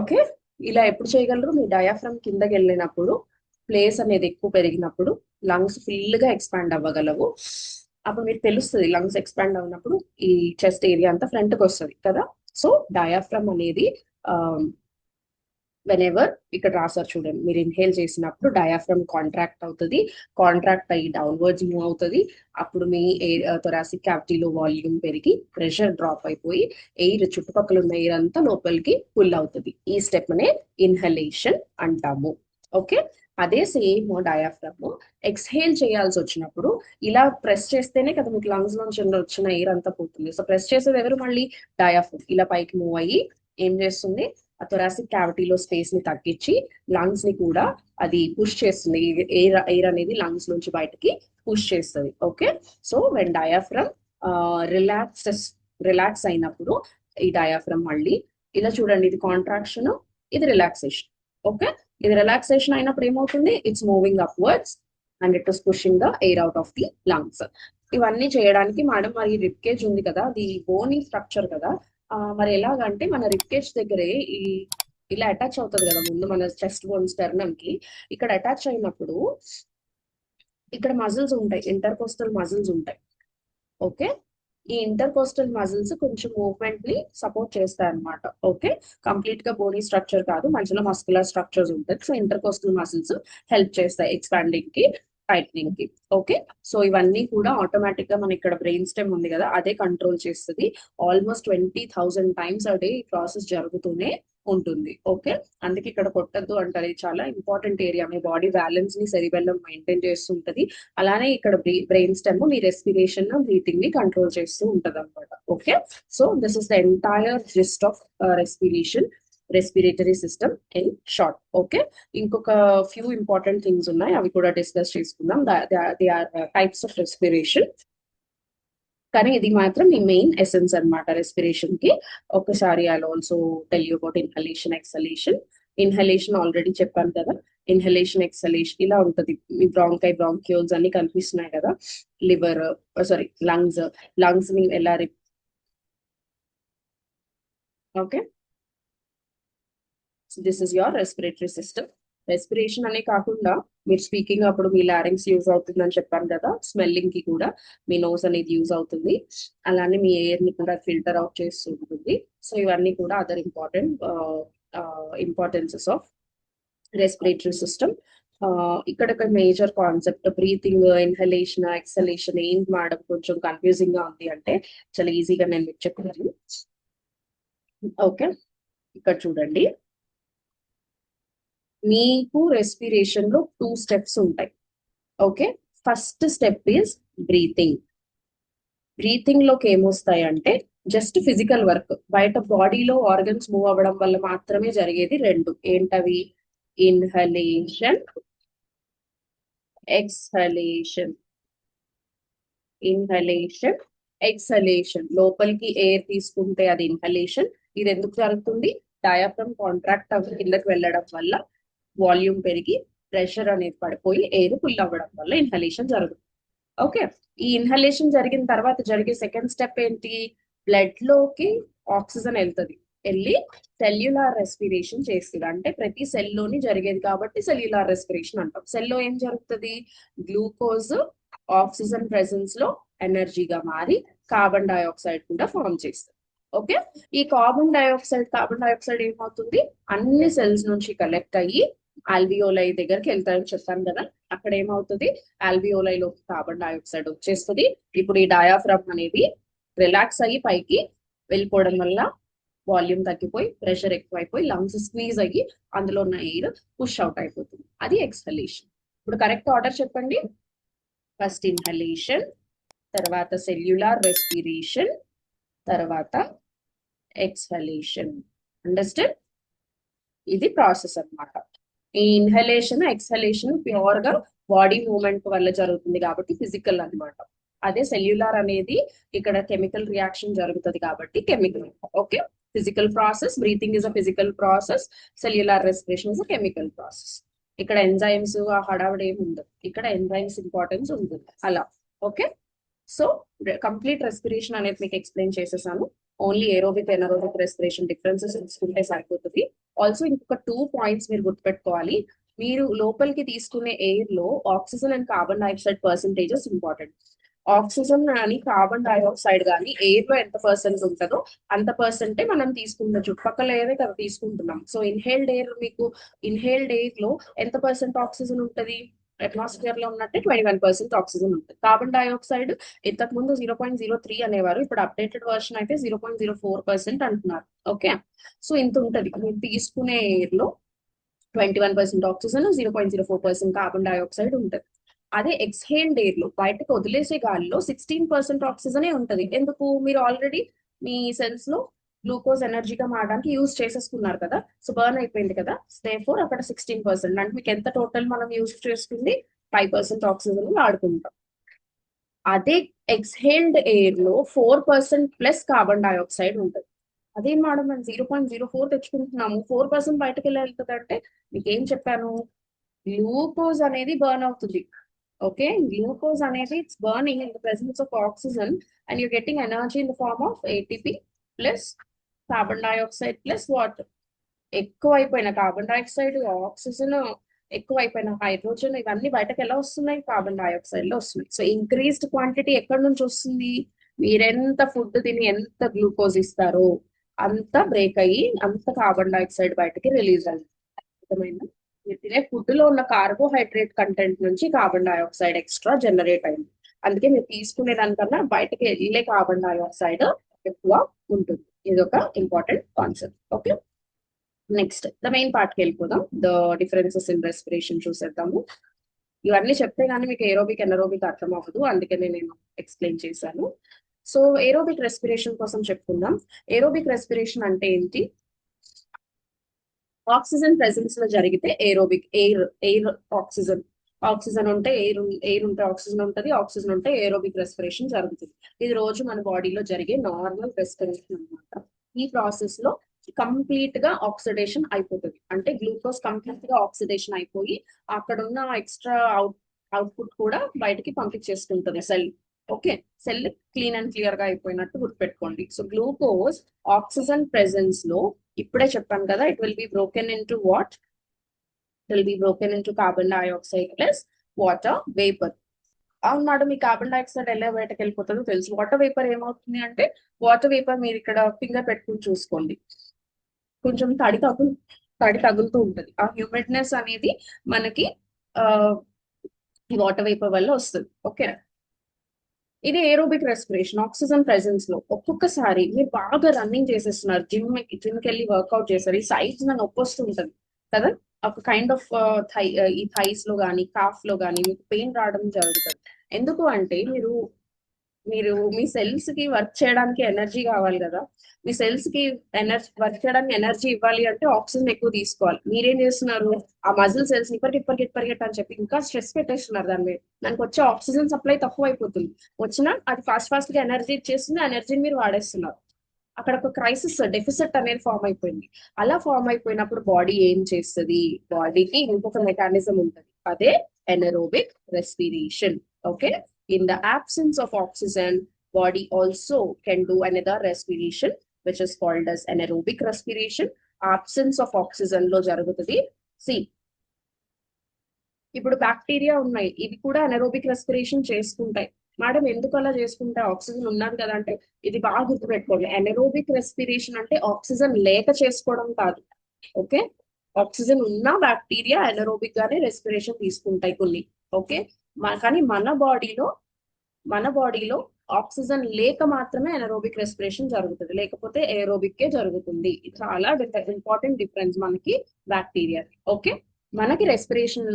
ఓకే, ఇలా ఎప్పుడు చేయగలరు, మీ డయాఫ్రమ్ కిందకి వెళ్ళినప్పుడు, ప్లేస్ అనేది ఎక్కువ పెరిగినప్పుడు, లంగ్స్ ఫుల్ గా ఎక్స్పాండ్ అవ్వగలవు. అప్పుడు మీకు తెలుస్తుంది లంగ్స్ ఎక్స్పాండ్ అవునప్పుడు ఈ చెస్ట్ ఏరియా అంతా ఫ్రంట్ కి వస్తుంది కదా. సో డయాఫ్రమ్ అనేది వెనెవర్ ఇక్కడ రాసారు చూడండి, మీరు ఇన్హేల్ చేసినప్పుడు డయాఫ్రమ్ కాంట్రాక్ట్ అవుతుంది, కాంట్రాక్ట్ అయ్యి డౌన్వర్డ్స్ మూవ్ అవుతుంది. అప్పుడు మీ థొరాసిక్ క్యావిటీలో వాల్యూమ్ పెరిగి ప్రెషర్ డ్రాప్ అయిపోయి ఎయిర్, చుట్టుపక్కల ఉన్న ఎయిర్ అంతా లోపలికి పుల్ అవుతుంది. ఈ స్టెప్ నే ఇన్హలేషన్ అంటాము. ఓకే, అదే సేమ్ డయాఫ్రమ్ ఎక్స్హేల్ చేయాల్సి వచ్చినప్పుడు ఇలా ప్రెస్ చేస్తేనే కదా మీకు లంగ్స్ నుంచి వచ్చిన ఎయిర్ అంతా పోతుంది. సో ప్రెస్ చేసేది ఎవరు, మళ్ళీ డయాఫ్రమ్ ఇలా పైకి మూవ్ అయ్యి ఏం చేస్తుంది, ఆ థొరాసిక్ క్యావిటీలో స్పేస్ ని తగ్గించి లంగ్స్ ని కూడా అది పుష్ చేస్తుంది. ఎయిర్ అనేది లంగ్స్ నుంచి బయటకి పుష్ చేస్తుంది. Okay, so when diaphragm relax అయినప్పుడు ఈ డయాఫ్రమ్ మళ్ళీ ఇలా చూడండి, ఇది కాంట్రాక్షన్, ఇది రిలాక్సేషన్. ఓకే, ఇది రిలాక్సేషన్ అయినప్పుడు ఏమవుతుంది, it's moving upwards and it is pushing the air out of the lungs. ఇవన్నీ చేయడానికి మేడం మరి రిబ్ కేజ్ ఉంది కదా, అది బోనీ స్ట్రక్చర్ కదా. మరి ఎలాగంటే మన రిబ్కేజ్ దగ్గరే ఈ ఇలా అటాచ్ అవుతుంది కదా ముందు మన చెస్ట్ బోన్ స్టెర్నమ్ కి, ఇక్కడ అటాచ్ అయినప్పుడు ఇక్కడ మజిల్స్ ఉంటాయి, ఇంటర్కోస్టల్ మజిల్స్ ఉంటాయి. ఓకే, ఈ ఇంటర్కోస్టల్ మజిల్స్ కొంచెం మూవ్మెంట్ ని సపోర్ట్ చేస్తాయి అనమాట. ఓకే, కంప్లీట్ గా బోడీ స్ట్రక్చర్ కాదు, మధ్యలో మస్కులర్ స్ట్రక్చర్స్ ఉంటాయి. సో ఇంటర్కోస్టల్ మజిల్స్ హెల్ప్ చేస్తాయి ఎక్స్పాండింగ్ కి, టైట్నింగ్ కి. ఓకే, సో ఇవన్నీ కూడా ఆటోమేటిక్ గా మన ఇక్కడ బ్రెయిన్ స్టెమ్ ఉంది కదా, అదే కంట్రోల్ చేస్తుంది. ఆల్మోస్ట్ 20,000 టైమ్స్ అ డే ఈ ప్రాసెస్ జరుగుతూనే ఉంటుంది. ఓకే, అందుకే ఇక్కడ కొట్టద్దు అంటారు, ఇది చాలా ఇంపార్టెంట్ ఏరియా. మీ బాడీ బ్యాలెన్స్ ని సెరిబెల్లం మెయింటైన్ చేస్తుంటది. అలానే ఇక్కడ బ్రెయిన్ స్టెమ్ మీ రెస్పిరేషన్, బ్రీతింగ్ ని కంట్రోల్ చేస్తూ ఉంటది అనమాట. Okay, so this is the entire gist of respiratory system in short. Okay, ఇంకొక ఫ్యూ ఇంపార్టెంట్ థింగ్స్ ఉన్నాయి, అవి కూడా డిస్కస్ చేసుకుందాం. They are types of respiration. కానీ ఇది మాత్రం ఈ మెయిన్ ఎసెన్స్ అనమాట రెస్పిరేషన్ కి. ఒకసారి I also tell you about inhalation, exhalation. Inhalation already చెప్పాను కదా, ఇన్హలేషన్ ఎక్సలేషన్ ఇలా ఉంటది. మీ బ్రాంక్యూల్స్ అన్ని కనిపిస్తున్నాయి కదా, లివర్ సారీ లంగ్స్ ని ఎలా okay, this is your respiratory system. Respiration అనే కాకుండా మీరు స్పీకింగ్ అప్పుడు మీ లారింగ్స్ యూజ్ అవుతుందని చెప్పాను కదా, స్మెల్లింగ్ కి కూడా మీ నోస్ అనేది యూజ్ అవుతుంది. అలానే మీ ఎయిర్ ని కూడా ఫిల్టర్ అవుట్ చేస్తూ ఉంటుంది. సో ఇవన్నీ కూడా other importances of respiratory system. ఇక్కడ ఒక major concept breathing, inhalation, exhalation ఏం మేడం కొంచెం కన్ఫ్యూజింగ్ గా ఉంది అంటే, చాలా ఈజీగా నేను మీకు చెప్తాను. ఓకే, ఇక్కడ చూడండి, మీకు రెస్పిరేషన్ లో 2 స్టెప్స్ ఉంటాయి. Okay, first step is breathing. Breathing లోకి ఏమొస్తాయి అంటే జస్ట్ ఫిజికల్ వర్క్, బయట బాడీలో ఆర్గన్స్ మూవ్ అవ్వడం వల్ల మాత్రమే జరిగేది రెండు. ఏంటవి, ఇన్హలేషన్, ఎక్స్హలేషన్. Inhalation, exhalation. లోపలికి ఎయిర్ తీసుకుంటే అది ఇన్హలేషన్. ఇది ఎందుకు జరుగుతుంది, డయాఫ్రమ్ కాంట్రాక్ట్ అవ్వి కిందకి వెళ్ళడం వల్ల వాల్యూమ్ పెరిగి ప్రెషర్ అనేది పడిపోయి ఎయిర్ ఫుల్ అవ్వడం వల్ల ఇన్హలేషన్ జరుగుతుంది. ఓకే, ఈ ఇన్హలేషన్ జరిగిన తర్వాత జరిగే సెకండ్ స్టెప్ ఏంటి, బ్లడ్ లోకి ఆక్సిజన్ వెళ్తుంది. వెళ్ళి సెల్యులార్ రెస్పిరేషన్ చేస్తుంది. అంటే ప్రతి సెల్లోని జరిగేది కాబట్టి సెల్యులార్ రెస్పిరేషన్ అంటాం. సెల్లో ఏం జరుగుతుంది? గ్లూకోజ్ ఆక్సిజన్ ప్రెసెన్స్ లో ఎనర్జీగా మారి కార్బన్ డైఆక్సైడ్ కూడా ఫామ్ చేస్తుంది. ఓకే, ఈ కార్బన్ డైఆక్సైడ్ ఏమవుతుంది? అన్ని సెల్స్ నుంచి కలెక్ట్ అయ్యి ఆల్వియోలై దగ్గరికి వెళ్తాయని చెప్పాను కదా. అక్కడ ఏమవుతుంది? ఆల్వియోలైలో కార్బన్ డైఆక్సైడ్ వచ్చేస్తుంది. ఇప్పుడు ఈ డయాఫ్రమ్ అనేది రిలాక్స్ అయ్యి పైకి వెళ్ళిపోవడం వల్ల వాల్యూమ్ తగ్గిపోయి ప్రెషర్ ఎక్కువైపోయి లంగ్స్ స్క్వీజ్ అయ్యి అందులో ఉన్న ఎయిర్ పుష్ అవుట్ అయిపోతుంది. అది ఎక్స్హలేషన్. ఇప్పుడు కరెక్ట్ ఆర్డర్ చెప్పండి. ఫస్ట్ ఇన్హలేషన్, తర్వాత సెల్యులార్ రెస్పిరేషన్, తర్వాత ఎక్స్హలేషన్. అండర్స్టాండ్? ఇది ప్రాసెస్ అన్నమాట. ఈ ఇన్హలేషన్ ఎక్స్హలేషన్ ప్యూర్ గా బాడీ మూవ్మెంట్ వల్ల జరుగుతుంది కాబట్టి ఫిజికల్ అన్నమాట. అదే సెల్యులార్ అనేది ఇక్కడ కెమికల్ రియాక్షన్ జరుగుతుంది కాబట్టి chemical. Okay, physical process. Breathing is a physical process, cellular respiration is a chemical process. ఇక్కడ ఎంజైమ్స్ ఆ హడావిడి ఏమి ఉండదు, ఇక్కడ ఎంజైమ్స్ ఇంపార్టెన్స్ ఉంటుంది అలా. ఓకే, సో కంప్లీట్ రెస్పిరేషన్ అనేది మీకు ఎక్స్ప్లెయిన్ చేసేసాను. Only aerobic anaerobic respiration differences తెలుసుకుంటే సరిపోతుంది. ఆల్సో ఇంకొక 2 పాయింట్స్ మీరు గుర్తుపెట్టుకోవాలి. మీరు లోపలికి తీసుకునే ఎయిర్ లో oxygen and carbon dioxide percentages important. Oxygen కానీ కార్బన్ డైఆక్సైడ్ కానీ ఎయిర్ లో ఎంత పర్సెంట్ ఉంటుందో అంత పర్సెంటే మనం తీసుకుంటాం. చుట్టుపక్కల ఏదే కదా తీసుకుంటున్నాం. సో ఇన్హేల్డ్ ఎయిర్ లో ఎంత పర్సెంట్ ఆక్సిజన్ ఉంటుంది? అట్మాస్ఫియర్ లో ఉన్నట్టే 21% ఆక్సిజన్ ఉంటుంది. కార్బన్ డైఆక్సైడ్ ఇంతకు ముందు 0.03 అనేవారు, ఇప్పుడు అప్డేటెడ్ వర్షన్ అయితే 0.04% అంటున్నారు. ఓకే, సో ఇంత ఉంటది. మీరు తీసుకునే ఎయిర్ లో 21% ఆక్సిజన్, 0.04% కార్బన్ డైఆక్సైడ్ ఉంటుంది. అదే ఎక్స్హేల్డ్ ఎయిర్ లో బయటకు వదిలేసే గాలిలో 16% ఆక్సిజనే ఉంటది. ఎందుకు? మీరు ఆల్రెడీ మీ సెల్స్ లో గ్లూకోజ్ ఎనర్జీగా మారడానికి యూజ్ చేసేసుకున్నారు కదా, సో బర్న్ అయిపోయింది కదా. దేర్ఫోర్ అక్కడ 16%. అంటే మీకు ఎంత టోటల్ మనం యూజ్ చేసుకుంది? 5% ఆక్సిజన్ వాడుకుంటాం. అదే ఎక్స్హేల్డ్ ఎయిర్ లో 4% ప్లస్ కార్బన్ డైఆక్సైడ్ ఉంటుంది. అదే మేడం మనం 0.04 తెచ్చుకుంటున్నాము, 4% బయటకు వెళ్ళి వెళ్తుంది అంటే మీకు ఏం చెప్పాను? గ్లూకోజ్ అనేది బర్న్ అవుతుంది. Okay, glucose అనేది it's burning in the presence of oxygen and you're getting energy in the form of ATP plus carbon dioxide plus water. ఎక్కువైపోయిన కార్బన్ డైఆక్సైడ్, ఆక్సిజన్, ఎక్కువైపోయిన హైడ్రోజన్, ఇవన్నీ బయటకు ఎలా వస్తున్నాయి? కార్బన్ డైఆక్సైడ్ లో వస్తున్నాయి. సో ఇంక్రీస్డ్ క్వాంటిటీ ఎక్కడి నుంచి వస్తుంది? మీరెంత ఫుడ్ తిని ఎంత గ్లూకోజ్ ఇస్తారో అంత బ్రేక్ అయ్యి అంత కార్బన్ డైఆక్సైడ్ బయటకి రిలీజ్ అయింది. అర్థమైందా? మీరు తినే ఫుడ్ లో ఉన్న కార్బోహైడ్రేట్ కంటెంట్ నుంచి కార్బన్ డైఆక్సైడ్ ఎక్స్ట్రా జనరేట్ అయింది. అందుకే మీరు తీసుకునే దానికన్నా బయటకి వెళ్ళే కార్బన్ డైఆక్సైడ్ ఎక్కువ ఉంటుంది. ఇది ఒక important concept. Okay, next the main part కి వెళ్ళిపోదాం. ద డిఫరెన్సెస్ ఇన్ రెస్పిరేషన్ చూసేద్దాము. ఇవన్నీ చెప్తే కానీ మీకు ఏరోబిక్ ఎనరోబిక్ అర్థం అవ్వదు, అందుకనే నేను ఎక్స్ప్లెయిన్ చేశాను. సో ఏరోబిక్ రెస్పిరేషన్ కోసం చెప్పుకుందాం. ఏరోబిక్ రెస్పిరేషన్ అంటే ఏంటి? ఆక్సిజన్ ప్రెసెన్స్ లో జరిగితే ఏరోబిక్. ఎయిర్ ఆక్సిజన్ ఉంటే ఎయిర్ ఉంటే ఆక్సిజన్ ఉంటుంది, ఆక్సిజన్ ఉంటే ఏరోబిక్ రెస్పిరేషన్ జరుగుతుంది. ఇది రోజు మన బాడీలో జరిగే నార్మల్ రెస్పిరేషన్ అన్నమాట. ఈ ప్రాసెస్ లో కంప్లీట్ గా ఆక్సిడేషన్ అయిపోతుంది. అంటే గ్లూకోజ్ కంప్లీట్ గా ఆక్సిడేషన్ అయిపోయి అక్కడ ఉన్న ఎక్స్ట్రా అవుట్పుట్ కూడా బయటకి పంపించేసుకుంటుంది cell. Okay, cell clean and clear గా అయిపోయినట్టు గుర్తుపెట్టుకోండి. సో గ్లూకోజ్ ఆక్సిజన్ ప్రెసెన్స్ లో ఇప్పుడే చెప్పాను కదా, it will be broken into what? It will be broken into carbon dioxide plus water vapour. అవును మేడం, ఈ కార్బన్ డైఆక్సైడ్ ఎలా బయటకు వెళ్ళిపోతుందో తెలుసు. వాటర్ వేపర్ ఏమవుతుంది అంటే, వాటర్ వేపర్ మీరు ఇక్కడ ఫింగర్ పెట్టుకుని చూసుకోండి, కొంచెం తడి తగులుతూ ఉంటుంది. ఆ హ్యూమిడ్నెస్ అనేది మనకి ఈ వాటర్ వేపర్ వల్ల వస్తుంది. ఓకే, ఇది ఏరోబిక్ రెస్పిరేషన్. ఆక్సిజన్ ప్రెసెన్స్ లో ఒక్కొక్కసారి మీరు బాగా రన్నింగ్ చేసేస్తున్నారు, జిమ్కి వెళ్ళి వర్కౌట్ చేస్తారు, ఈ సైడ్స్ నొప్పి వస్తుంటది కదా, ఒక కైండ్ ఆఫ్ ఈ థైస్ లో కానీ కాఫ్ లో కానీ మీకు పెయిన్ రావడం జరుగుతుంది. ఎందుకు అంటే మీరు మీ సెల్స్ కి వర్క్ చేయడానికి ఎనర్జీ కావాలి కదా. మీ సెల్స్ కి వర్క్ చేయడానికి ఎనర్జీ ఇవ్వాలి అంటే ఆక్సిజన్ ఎక్కువ తీసుకోవాలి. మీరేం చేస్తున్నారు? ఆ మజిల్ సెల్స్ ని పరిగెట్ అని చెప్పి ఇంకా స్ట్రెస్ పెట్టేస్తున్నారు దాని మీద. దానికి వచ్చే ఆక్సిజన్ సప్లై తక్కువ అయిపోతుంది. వచ్చినా అది ఫాస్ట్ గా ఎనర్జీ ఇచ్చేస్తుంది, ఆ ఎనర్జీని మీరు వాడేస్తున్నారు. అక్కడ ఒక క్రైసిస్, డెఫిసిట్ అనేది ఫామ్ అయిపోయింది. అలా ఫామ్ అయిపోయినప్పుడు బాడీ ఏం చేస్తుంది? బాడీకి ఇంకొక మెకానిజం ఉంటుంది, అదే anaerobic respiration. Okay, in the absence of oxygen, body also can do another respiration, which is called as anaerobic respiration. Absence of oxygen లో జరుగుతుంది. సి, ఇప్పుడు బ్యాక్టీరియా ఉన్నాయి, ఇవి కూడా ఎనరోబిక్ రెస్పిరేషన్ చేసుకుంటాయి. మేడం ఎందుకు అలా చేసుకుంటాయి, ఆక్సిజన్ ఉన్నది కదా అంటే, ఇది బాగా గుర్తుపెట్టుకోండి. ఎనరోబిక్ రెస్పిరేషన్ అంటే ఆక్సిజన్ లేక చేసుకోవడం కాదు. ఓకే, ఆక్సిజన్ ఉన్న బ్యాక్టీరియా ఎనరోబిక్ గానే రెస్పిరేషన్ తీసుకుంటాయి కొన్ని. ఓకే, కానీ మన బాడీలో ఆక్సిజన్ లేక మాత్రమే ఎనరోబిక్ రెస్పిరేషన్ జరుగుతుంది, లేకపోతే ఏరోబిక్ కే జరుగుతుంది. చాలా ఇంపార్టెంట్ డిఫరెన్స్ మనకి బ్యాక్టీరియా. ఓకే, మనకి రెస్పిరేషన్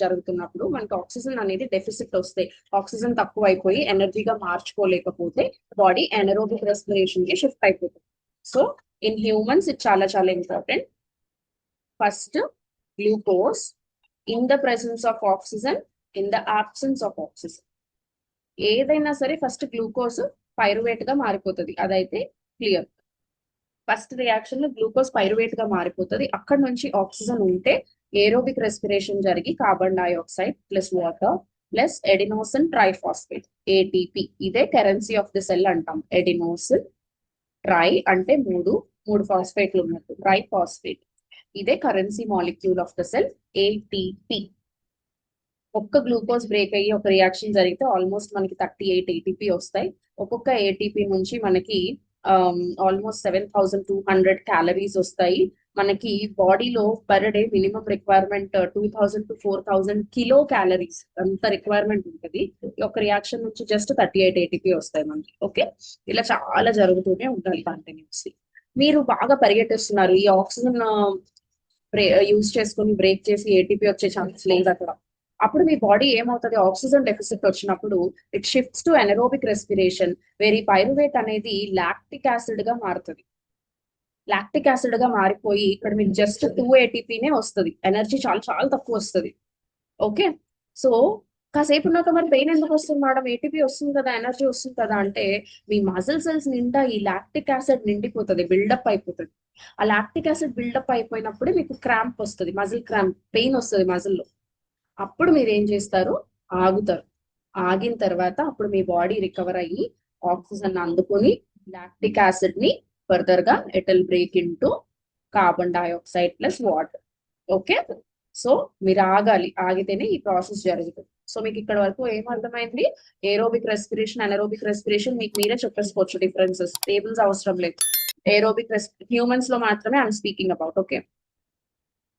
జరుగుతున్నప్పుడు మనకి ఆక్సిజన్ అనేది డెఫిసిట్ వస్తే, ఆక్సిజన్ తక్కువ అయిపోయి ఎనర్జీగా మార్చుకోలేకపోతే బాడీ ఎనరోబిక్ రెస్పిరేషన్ కి షిఫ్ట్ అయిపోతుంది. సో ఇన్ హ్యూమన్స్ ఇది చాలా చాలా important. First glucose in the presence of oxygen, in the absence of oxygen. ఏదైనా సరే ఫస్ట్ గ్లూకోజ్ పైరువేట్ గా మారిపోతుంది, అదైతే క్లియర్. ఫస్ట్ రియాక్షన్ లో గ్లూకోజ్ పైరువేట్ గా మారిపోతుంది. అక్కడ నుంచి ఆక్సిజన్ ఉంటే ఏరోబిక్ రెస్పిరేషన్ జరిగి carbon dioxide plus water plus adenosine triphosphate, ATP. ఇదే కరెన్సీ ఆఫ్ ది సెల్ అంటాం. ఎడినోసిన్ ట్రై అంటే మూడు ఫాస్ఫేట్లు ఉన్నట్టు, ట్రైఫాస్ఫేట్. ఇదే currency molecule of the cell, ATP. ఒక్క గ్లూకోజ్ బ్రేక్ అయ్యి ఒక రియాక్షన్ జరిగితే ఆల్మోస్ట్ మనకి 38 ఏటీపీ వస్తాయి. ఒక్కొక్క ఏటీపీ నుంచి మనకి ఆల్మోస్ట్ 7200 క్యాలరీస్ వస్తాయి. మనకి బాడీలో per day minimum requirement 2000 to 4000 kilo calories అంత రిక్వైర్మెంట్ ఉంటుంది. ఒక రియాక్షన్ నుంచి జస్ట్ 38 ఏటీపీ వస్తాయి మనకి. ఓకే, ఇలా చాలా జరుగుతూనే ఉండాలి కంటిన్యూస్లీ. మీరు బాగా పరిగెట్టిస్తున్నారు, ఈ ఆక్సిజన్ యూజ్ చేసుకుని బ్రేక్ చేసి ఏటీపీ వచ్చే ఛాన్స్ లేదు అక్కడ. అప్పుడు మీ బాడీ ఏమవుతుంది, ఆక్సిజన్ డెఫిసిట్ వచ్చినప్పుడు it shifts to anaerobic respiration, వేరే పైరువేట్ అనేది లాక్టిక్ యాసిడ్ గా మారుతుంది. లాక్టిక్ యాసిడ్ గా మారిపోయి ఇక్కడ మీకు జస్ట్ 2 ఏటీపీనే వస్తుంది, ఎనర్జీ చాలా చాలా తక్కువ వస్తుంది. ఓకే, సో కాసేపు ఉన్నాక మరి పెయిన్ ఎందుకు వస్తుంది మేడం, ఏటీపీ వస్తుంది కదా, ఎనర్జీ వస్తుంది కదా అంటే, మీ మజిల్ సెల్స్ నిండా ఈ లాక్టిక్ యాసిడ్ నిండిపోతుంది, బిల్డప్ అయిపోతుంది. ఆ లాక్టిక్ యాసిడ్ బిల్డప్ అయిపోయినప్పుడు మీకు క్రాంప్ వస్తుంది, మజిల్ క్రాంప్, పెయిన్ వస్తుంది మజిల్లో. అప్పుడు మీరు ఏం చేస్తారు, ఆగుతారు. ఆగిన తర్వాత అప్పుడు మీ బాడీ రికవర్ అయ్యి ఆక్సిజన్ అందుకొని లాక్టిక్ యాసిడ్ ని ఫర్దర్ గా it will break into carbon dioxide plus water. Okay, so మీరు ఆగాలి, ఆగితేనే ఈ ప్రాసెస్ జరుగుతుంది. సో మీకు ఇక్కడ వరకు ఏం అర్థమైంది, ఏరోబిక్ రెస్పిరేషన్ అనరోబిక్ రెస్పిరేషన్ మీకు మీరే చెప్పేసుకోవచ్చు డిఫరెన్సెస్, టేబుల్స్ అవసరం లేదు. ఏరోబిక్ హ్యూమన్స్ లో మాత్రమే I'm speaking about. Okay,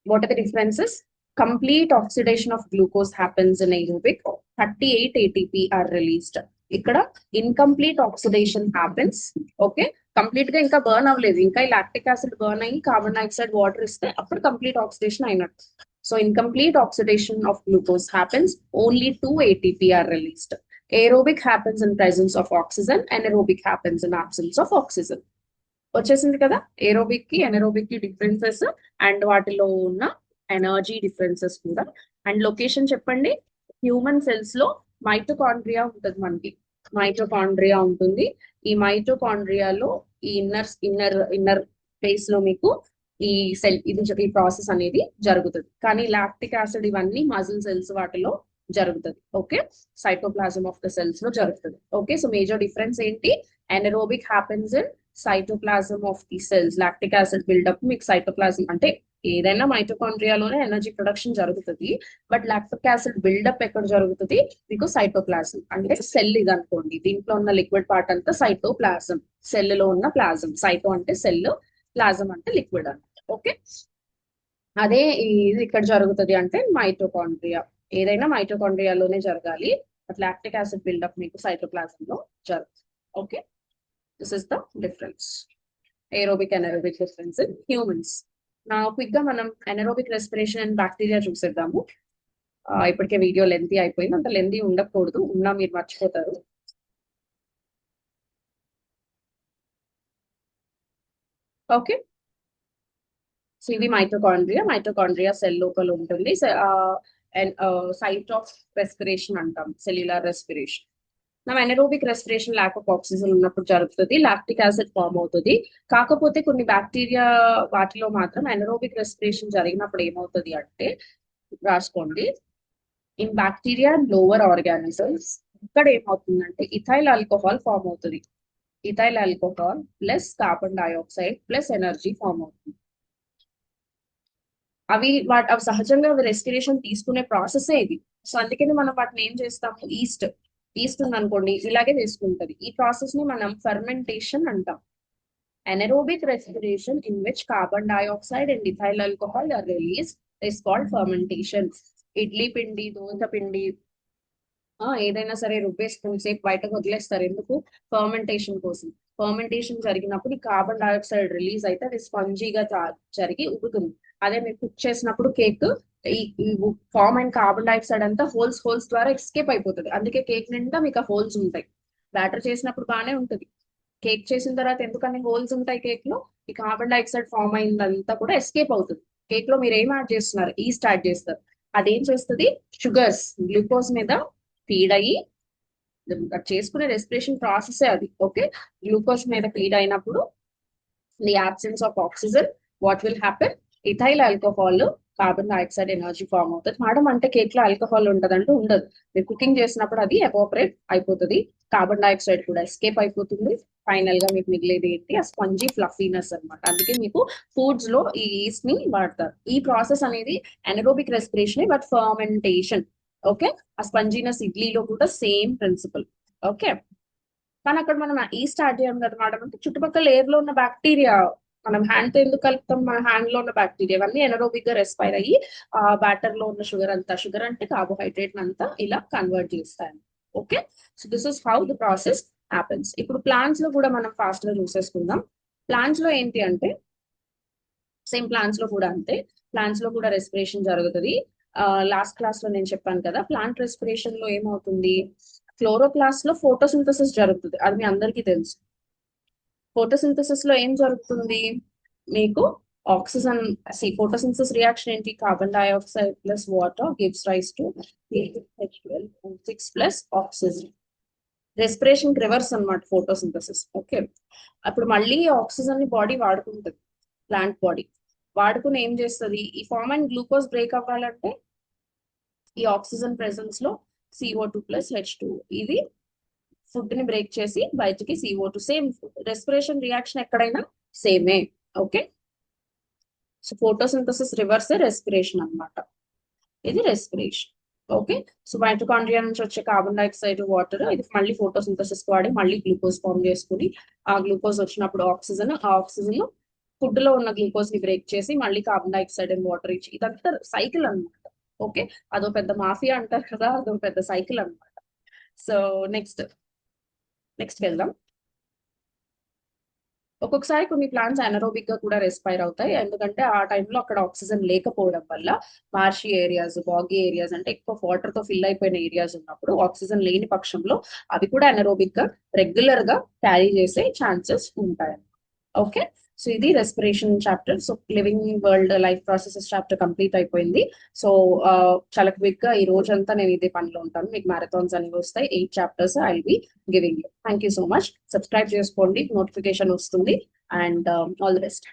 what are the differences? Complete oxidation of glucose happens in aerobic. 38 ATP are released. ఇక్కడ incomplete oxidation happens. Okay, complete గా ఇంకా burn అవ్వలేదు, ఇంకా లాక్టిక్ యాసిడ్ బర్న్ అయ్యి కార్బన్ డైఆక్సైడ్ వాటర్ ఇస్తే అప్పుడు కంప్లీట్ ఆక్సిడేషన్ అయినట్టు. So incomplete oxidation of glucose happens, only 2 ATP are released. Aerobic happens in presence of oxygen, anaerobic happens in absence of oxygen. వచ్చేసింది కదా aerobic కి anaerobic కి differences and వాటిలో ఉన్న energy differences కూడా. అండ్ లొకేషన్ చెప్పండి. Human cells లో mitochondria ఉంటుంది, మనకి మైటోకాండ్రియా ఉంటుంది. ఈ మైటోకాండ్రియాలో ఈ ఇన్నర్ స్పేస్ లో మీకు ఈ సెల్ ఈ ప్రాసెస్ అనేది జరుగుతుంది. కానీ లాక్టిక్ యాసిడ్ ఇవన్నీ మజిల్ సెల్స్ వాటిలో జరుగుతుంది. Okay, cytoplasm of the cells లో జరుగుతుంది. ఓకే, సో మేజర్ డిఫరెన్స్ ఏంటి, anaerobic happens in cytoplasm of the cells. Lactic acid buildup మీకు సైటోప్లాజం అంటే ఏదైనా మైటోకాండ్రియాలోనే ఎనర్జీ ప్రొడక్షన్ జరుగుతుంది, బట్ లాక్టిక్ యాసిడ్ బిల్డప్ ఎక్కడ జరుగుతుంది మీకు, సైటోప్లాజం అంటే సెల్ ఇది అనుకోండి. దీంట్లో ఉన్న లిక్విడ్ పార్ట్ అంతా సైటోప్లాజం, సెల్ లో ఉన్న ప్లాజం. సైటో అంటే సెల్, ప్లాజం అంటే లిక్విడ్ అన్నమాట. ఓకే, అదే ఇది ఇక్కడ జరుగుతుంది అంటే మైటోకాండ్రియా. ఏదైనా మైటోకాండ్రియాలోనే జరగాలి, బట్ లాక్టిక్ యాసిడ్ బిల్డప్ మీకు సైటోప్లాజం లో జరుగుతుంది. Okay, this is the difference, aerobic anaerobic difference in humans. Quick గా మనం ఎనరోబిక్ రెస్పిరేషన్ అండ్ బ్యాక్టీరియా చూసేద్దాము. ఇప్పటికే వీడియో లెంతీ అయిపోయింది, అంత లెంతీ ఉండకూడదు, ఉన్నా మీరు మర్చిపోతారు. ఓకే, సో ఇది మైటోకాండ్రియా సెల్ లోపల ఉంటుంది. సైట్ ఆఫ్ రెస్పిరేషన్ అంటాం, సెల్యులార్ రెస్పిరేషన్. మనం anaerobic respiration lack of oxygen ఉన్నప్పుడు జరుగుతుంది, లాక్టిక్ యాసిడ్ ఫామ్ అవుతుంది. కాకపోతే కొన్ని బ్యాక్టీరియా వాటిలో మాత్రం ఎనరోబిక్ రెస్పిరేషన్ జరిగినప్పుడు ఏమవుతుంది అంటే, రాసుకోండి, ఇన్ బ్యాక్టీరియా లోవర్ ఆర్గానిజమ్స్ ఇక్కడ ఏమవుతుందంటే ఇథైల్ ఆల్కహాల్ ఫామ్ అవుతుంది. Ethyl alcohol plus carbon dioxide plus energy form అవుతుంది. అవి సహజంగా రెస్పిరేషన్ తీసుకునే ప్రాసెసే ఇది. సో అందుకని మనం వాటిని ఏం చేస్తాము, ఈస్ట్ ఉంది అనుకోండి ఇలాగే చేసుకుంటది. ఈ ప్రాసెస్ ని మనం ఫర్మెంటేషన్ అంటాం. Anaerobic respiration in which carbon dioxide and ethyl alcohol are released is called fermentation. Idli పిండి, దోస పిండి ఏదైనా సరే రుబ్బేసుకుని సేపు బయటకు వదిలేస్తారు. ఎందుకు? ఫర్మెంటేషన్ కోసం. ఫర్మెంటేషన్ జరిగినప్పుడు ఈ కార్బన్ డైఆక్సైడ్ రిలీజ్ అయితే అది స్పంజీగా జరిగి ఉబ్బుతుంది. అదే మీరు కుక్ చేసినప్పుడు కేక్ ఈ ఫార్మ్ అయిన కార్బన్ డైఆక్సైడ్ అంతా హోల్స్ ద్వారా ఎస్కేప్ అయిపోతుంది. అందుకే కేక్ నిండా మీకు హోల్స్ ఉంటాయి. బ్యాటర్ చేసినప్పుడు బాగానే ఉంటుంది. కేక్ చేసిన తర్వాత ఎందుకని హోల్స్ ఉంటాయి కేక్ లో? ఈ కార్బన్ డైఆక్సైడ్ ఫామ్ అయిందంతా కూడా ఎస్కేప్ అవుతుంది. కేక్ లో మీరు ఏం యాడ్ చేస్తున్నారు? ఈస్ట్ యాడ్ చేస్తారు. అదేం చేస్తుంది? షుగర్స్ గ్లూకోజ్ మీద ఫీడ్ అయ్యి చేసుకునే రెస్పిరేషన్ ప్రాసెస్ అది. ఓకే, గ్లూకోజ్ మీద ఫీడ్ అయినప్పుడు the absence of oxygen what will happen? Ethyl alcohol carbon dioxide energy form అవుతుంది. మేడం అంటే కేక్ లో ఆల్కహాల్ ఉంటదంటే ఉండదు. మీరు కుకింగ్ చేసినప్పుడు అది ఎవాపరేట్ అయిపోతుంది. కార్బన్ డైఆక్సైడ్ కూడా ఎస్కేప్ అయిపోతుంది. ఫైనల్ గా మీకు మిగిలేది ఏంటి? ఆ స్పంజీ ఫ్లఫీనెస్ అనమాట. అందుకే మీకు ఫుడ్స్ లో ఈ ఈస్ట్ ని వాడతారు. ఈ ప్రాసెస్ అనేది anaerobic respiration but fermentation. Okay, ఆ స్పంజీనెస్ ఇడ్లీలో కూడా సేమ్ ప్రిన్సిపల్. ఓకే, కానీ అక్కడ మనం ఈస్ట్ యాడ్ చేయం కదా మేడం అంటే చుట్టుపక్కల ఎయిర్ లో ఉన్న బ్యాక్టీరియా, మనం హ్యాండ్ తో ఎందుకు కలుపుతాం? మన హ్యాండ్ లో ఉన్న బ్యాక్టీరియా అవన్నీ ఎనరోబిక్ గా రెస్పైర్ అయ్యి ఆ బ్యాటర్ లో ఉన్న షుగర్ అంతా, షుగర్ అంటే కార్బోహైడ్రేట్ అంతా ఇలా కన్వర్ట్ చేస్తాయి. Okay, so this is how the process happens. ఇప్పుడు ప్లాంట్స్ లో కూడా మనం ఫాస్ట్ గా చూసేసుకుందాం. ప్లాంట్స్ లో ఏంటి అంటే సేమ్ ప్లాంట్స్ లో కూడా అంతే. ప్లాంట్స్ లో కూడా రెస్పిరేషన్ జరుగుతుంది. లాస్ట్ క్లాస్ లో నేను చెప్పాను కదా, ప్లాంట్ రెస్పిరేషన్ లో ఏమవుతుంది? క్లోరోప్లాస్ట్ లో ఫోటోసింథసిస్ జరుగుతుంది. అది మీ అందరికీ తెలుసు. ఫోటోసింథసిస్ లో ఏం జరుగుతుంది? మీకు ఆక్సిజన్, ఫోటోసింథసిస్ రియాక్షన్ ఏంటి? Carbon dioxide plus water gives rise to H12O6 plus oxygen. Respiration reverse అనమాట ఫోటోసింథసిస్. ఓకే, అప్పుడు మళ్ళీ ఆక్సిజన్ ని బాడీ వాడుకుంటుంది. ప్లాంట్ బాడీ వాడుకుని ఏం చేస్తుంది? ఈ ఫార్మ్ అండ్ గ్లూకోజ్ బ్రేక్ అవ్వాలంటే ఈ ఆక్సిజన్ ప్రెసెన్స్ లో CO2 ప్లస్ H2 ఇది ఫుడ్ ని బ్రేక్ చేసి బయటికి CO2. సేమ్ రెస్పిరేషన్ రియాక్షన్ ఎక్కడైనా సేమే. Okay, so photosynthesis reverse respiration అనమాట. ఇది రెస్పిరేషన్. ఓకే, సో మైటోకాండ్రియా నుంచి వచ్చే కార్బన్ డైఆక్సైడ్, వాటర్ ఇది మళ్ళీ ఫోటోసింథసిస్ వాడి మళ్ళీ గ్లూకోజ్ ఫామ్ చేసుకుని ఆ గ్లూకోజ్ వచ్చినప్పుడు ఆక్సిజన్, ఆ ఆక్సిజన్ ఫుడ్ లో ఉన్న గ్లూకోజ్ ని బ్రేక్ చేసి మళ్ళీ కార్బన్ డైఆక్సైడ్ అండ్ వాటర్ ఇచ్చి ఇదంతా సైకిల్ అనమాట. ఓకే, అదో పెద్ద మాఫియా అంటారు కదా, అదో పెద్ద సైకిల్ అనమాట. సో నెక్స్ట్ వెళ్దాం. ఒక్కొక్కసారి కొన్ని ప్లాంట్స్ అనరోబిక్ గా కూడా రెస్పైర్ అవుతాయి. ఎందుకంటే ఆ టైంలో అక్కడ ఆక్సిజన్ లేకపోవడం వల్ల మార్షి ఏరియాస్, బాగీ ఏరియాస్ అంటే ఎక్కువ వాటర్ తో ఫిల్ అయిపోయిన ఏరియాస్ ఉన్నప్పుడు ఆక్సిజన్ లేని పక్షంలో అవి కూడా అనరోబిక్ గా రెగ్యులర్ గా క్యారీ చేసే ఛాన్సెస్ ఉంటాయి. ఓకే, సో ఇది respiration chapter. So living world life processes chapter complete అయిపోయింది. సో చాలా క్విక్ గా ఈ రోజంతా నేను ఇదే పనిలో ఉంటాను. మీకు మ్యారథాన్స్ అనేవి వస్తాయి. 8 chapters I will be giving you. Thank you so much. Subscribe చేసుకోండి, నోటిఫికేషన్ వస్తుంది. And all the best.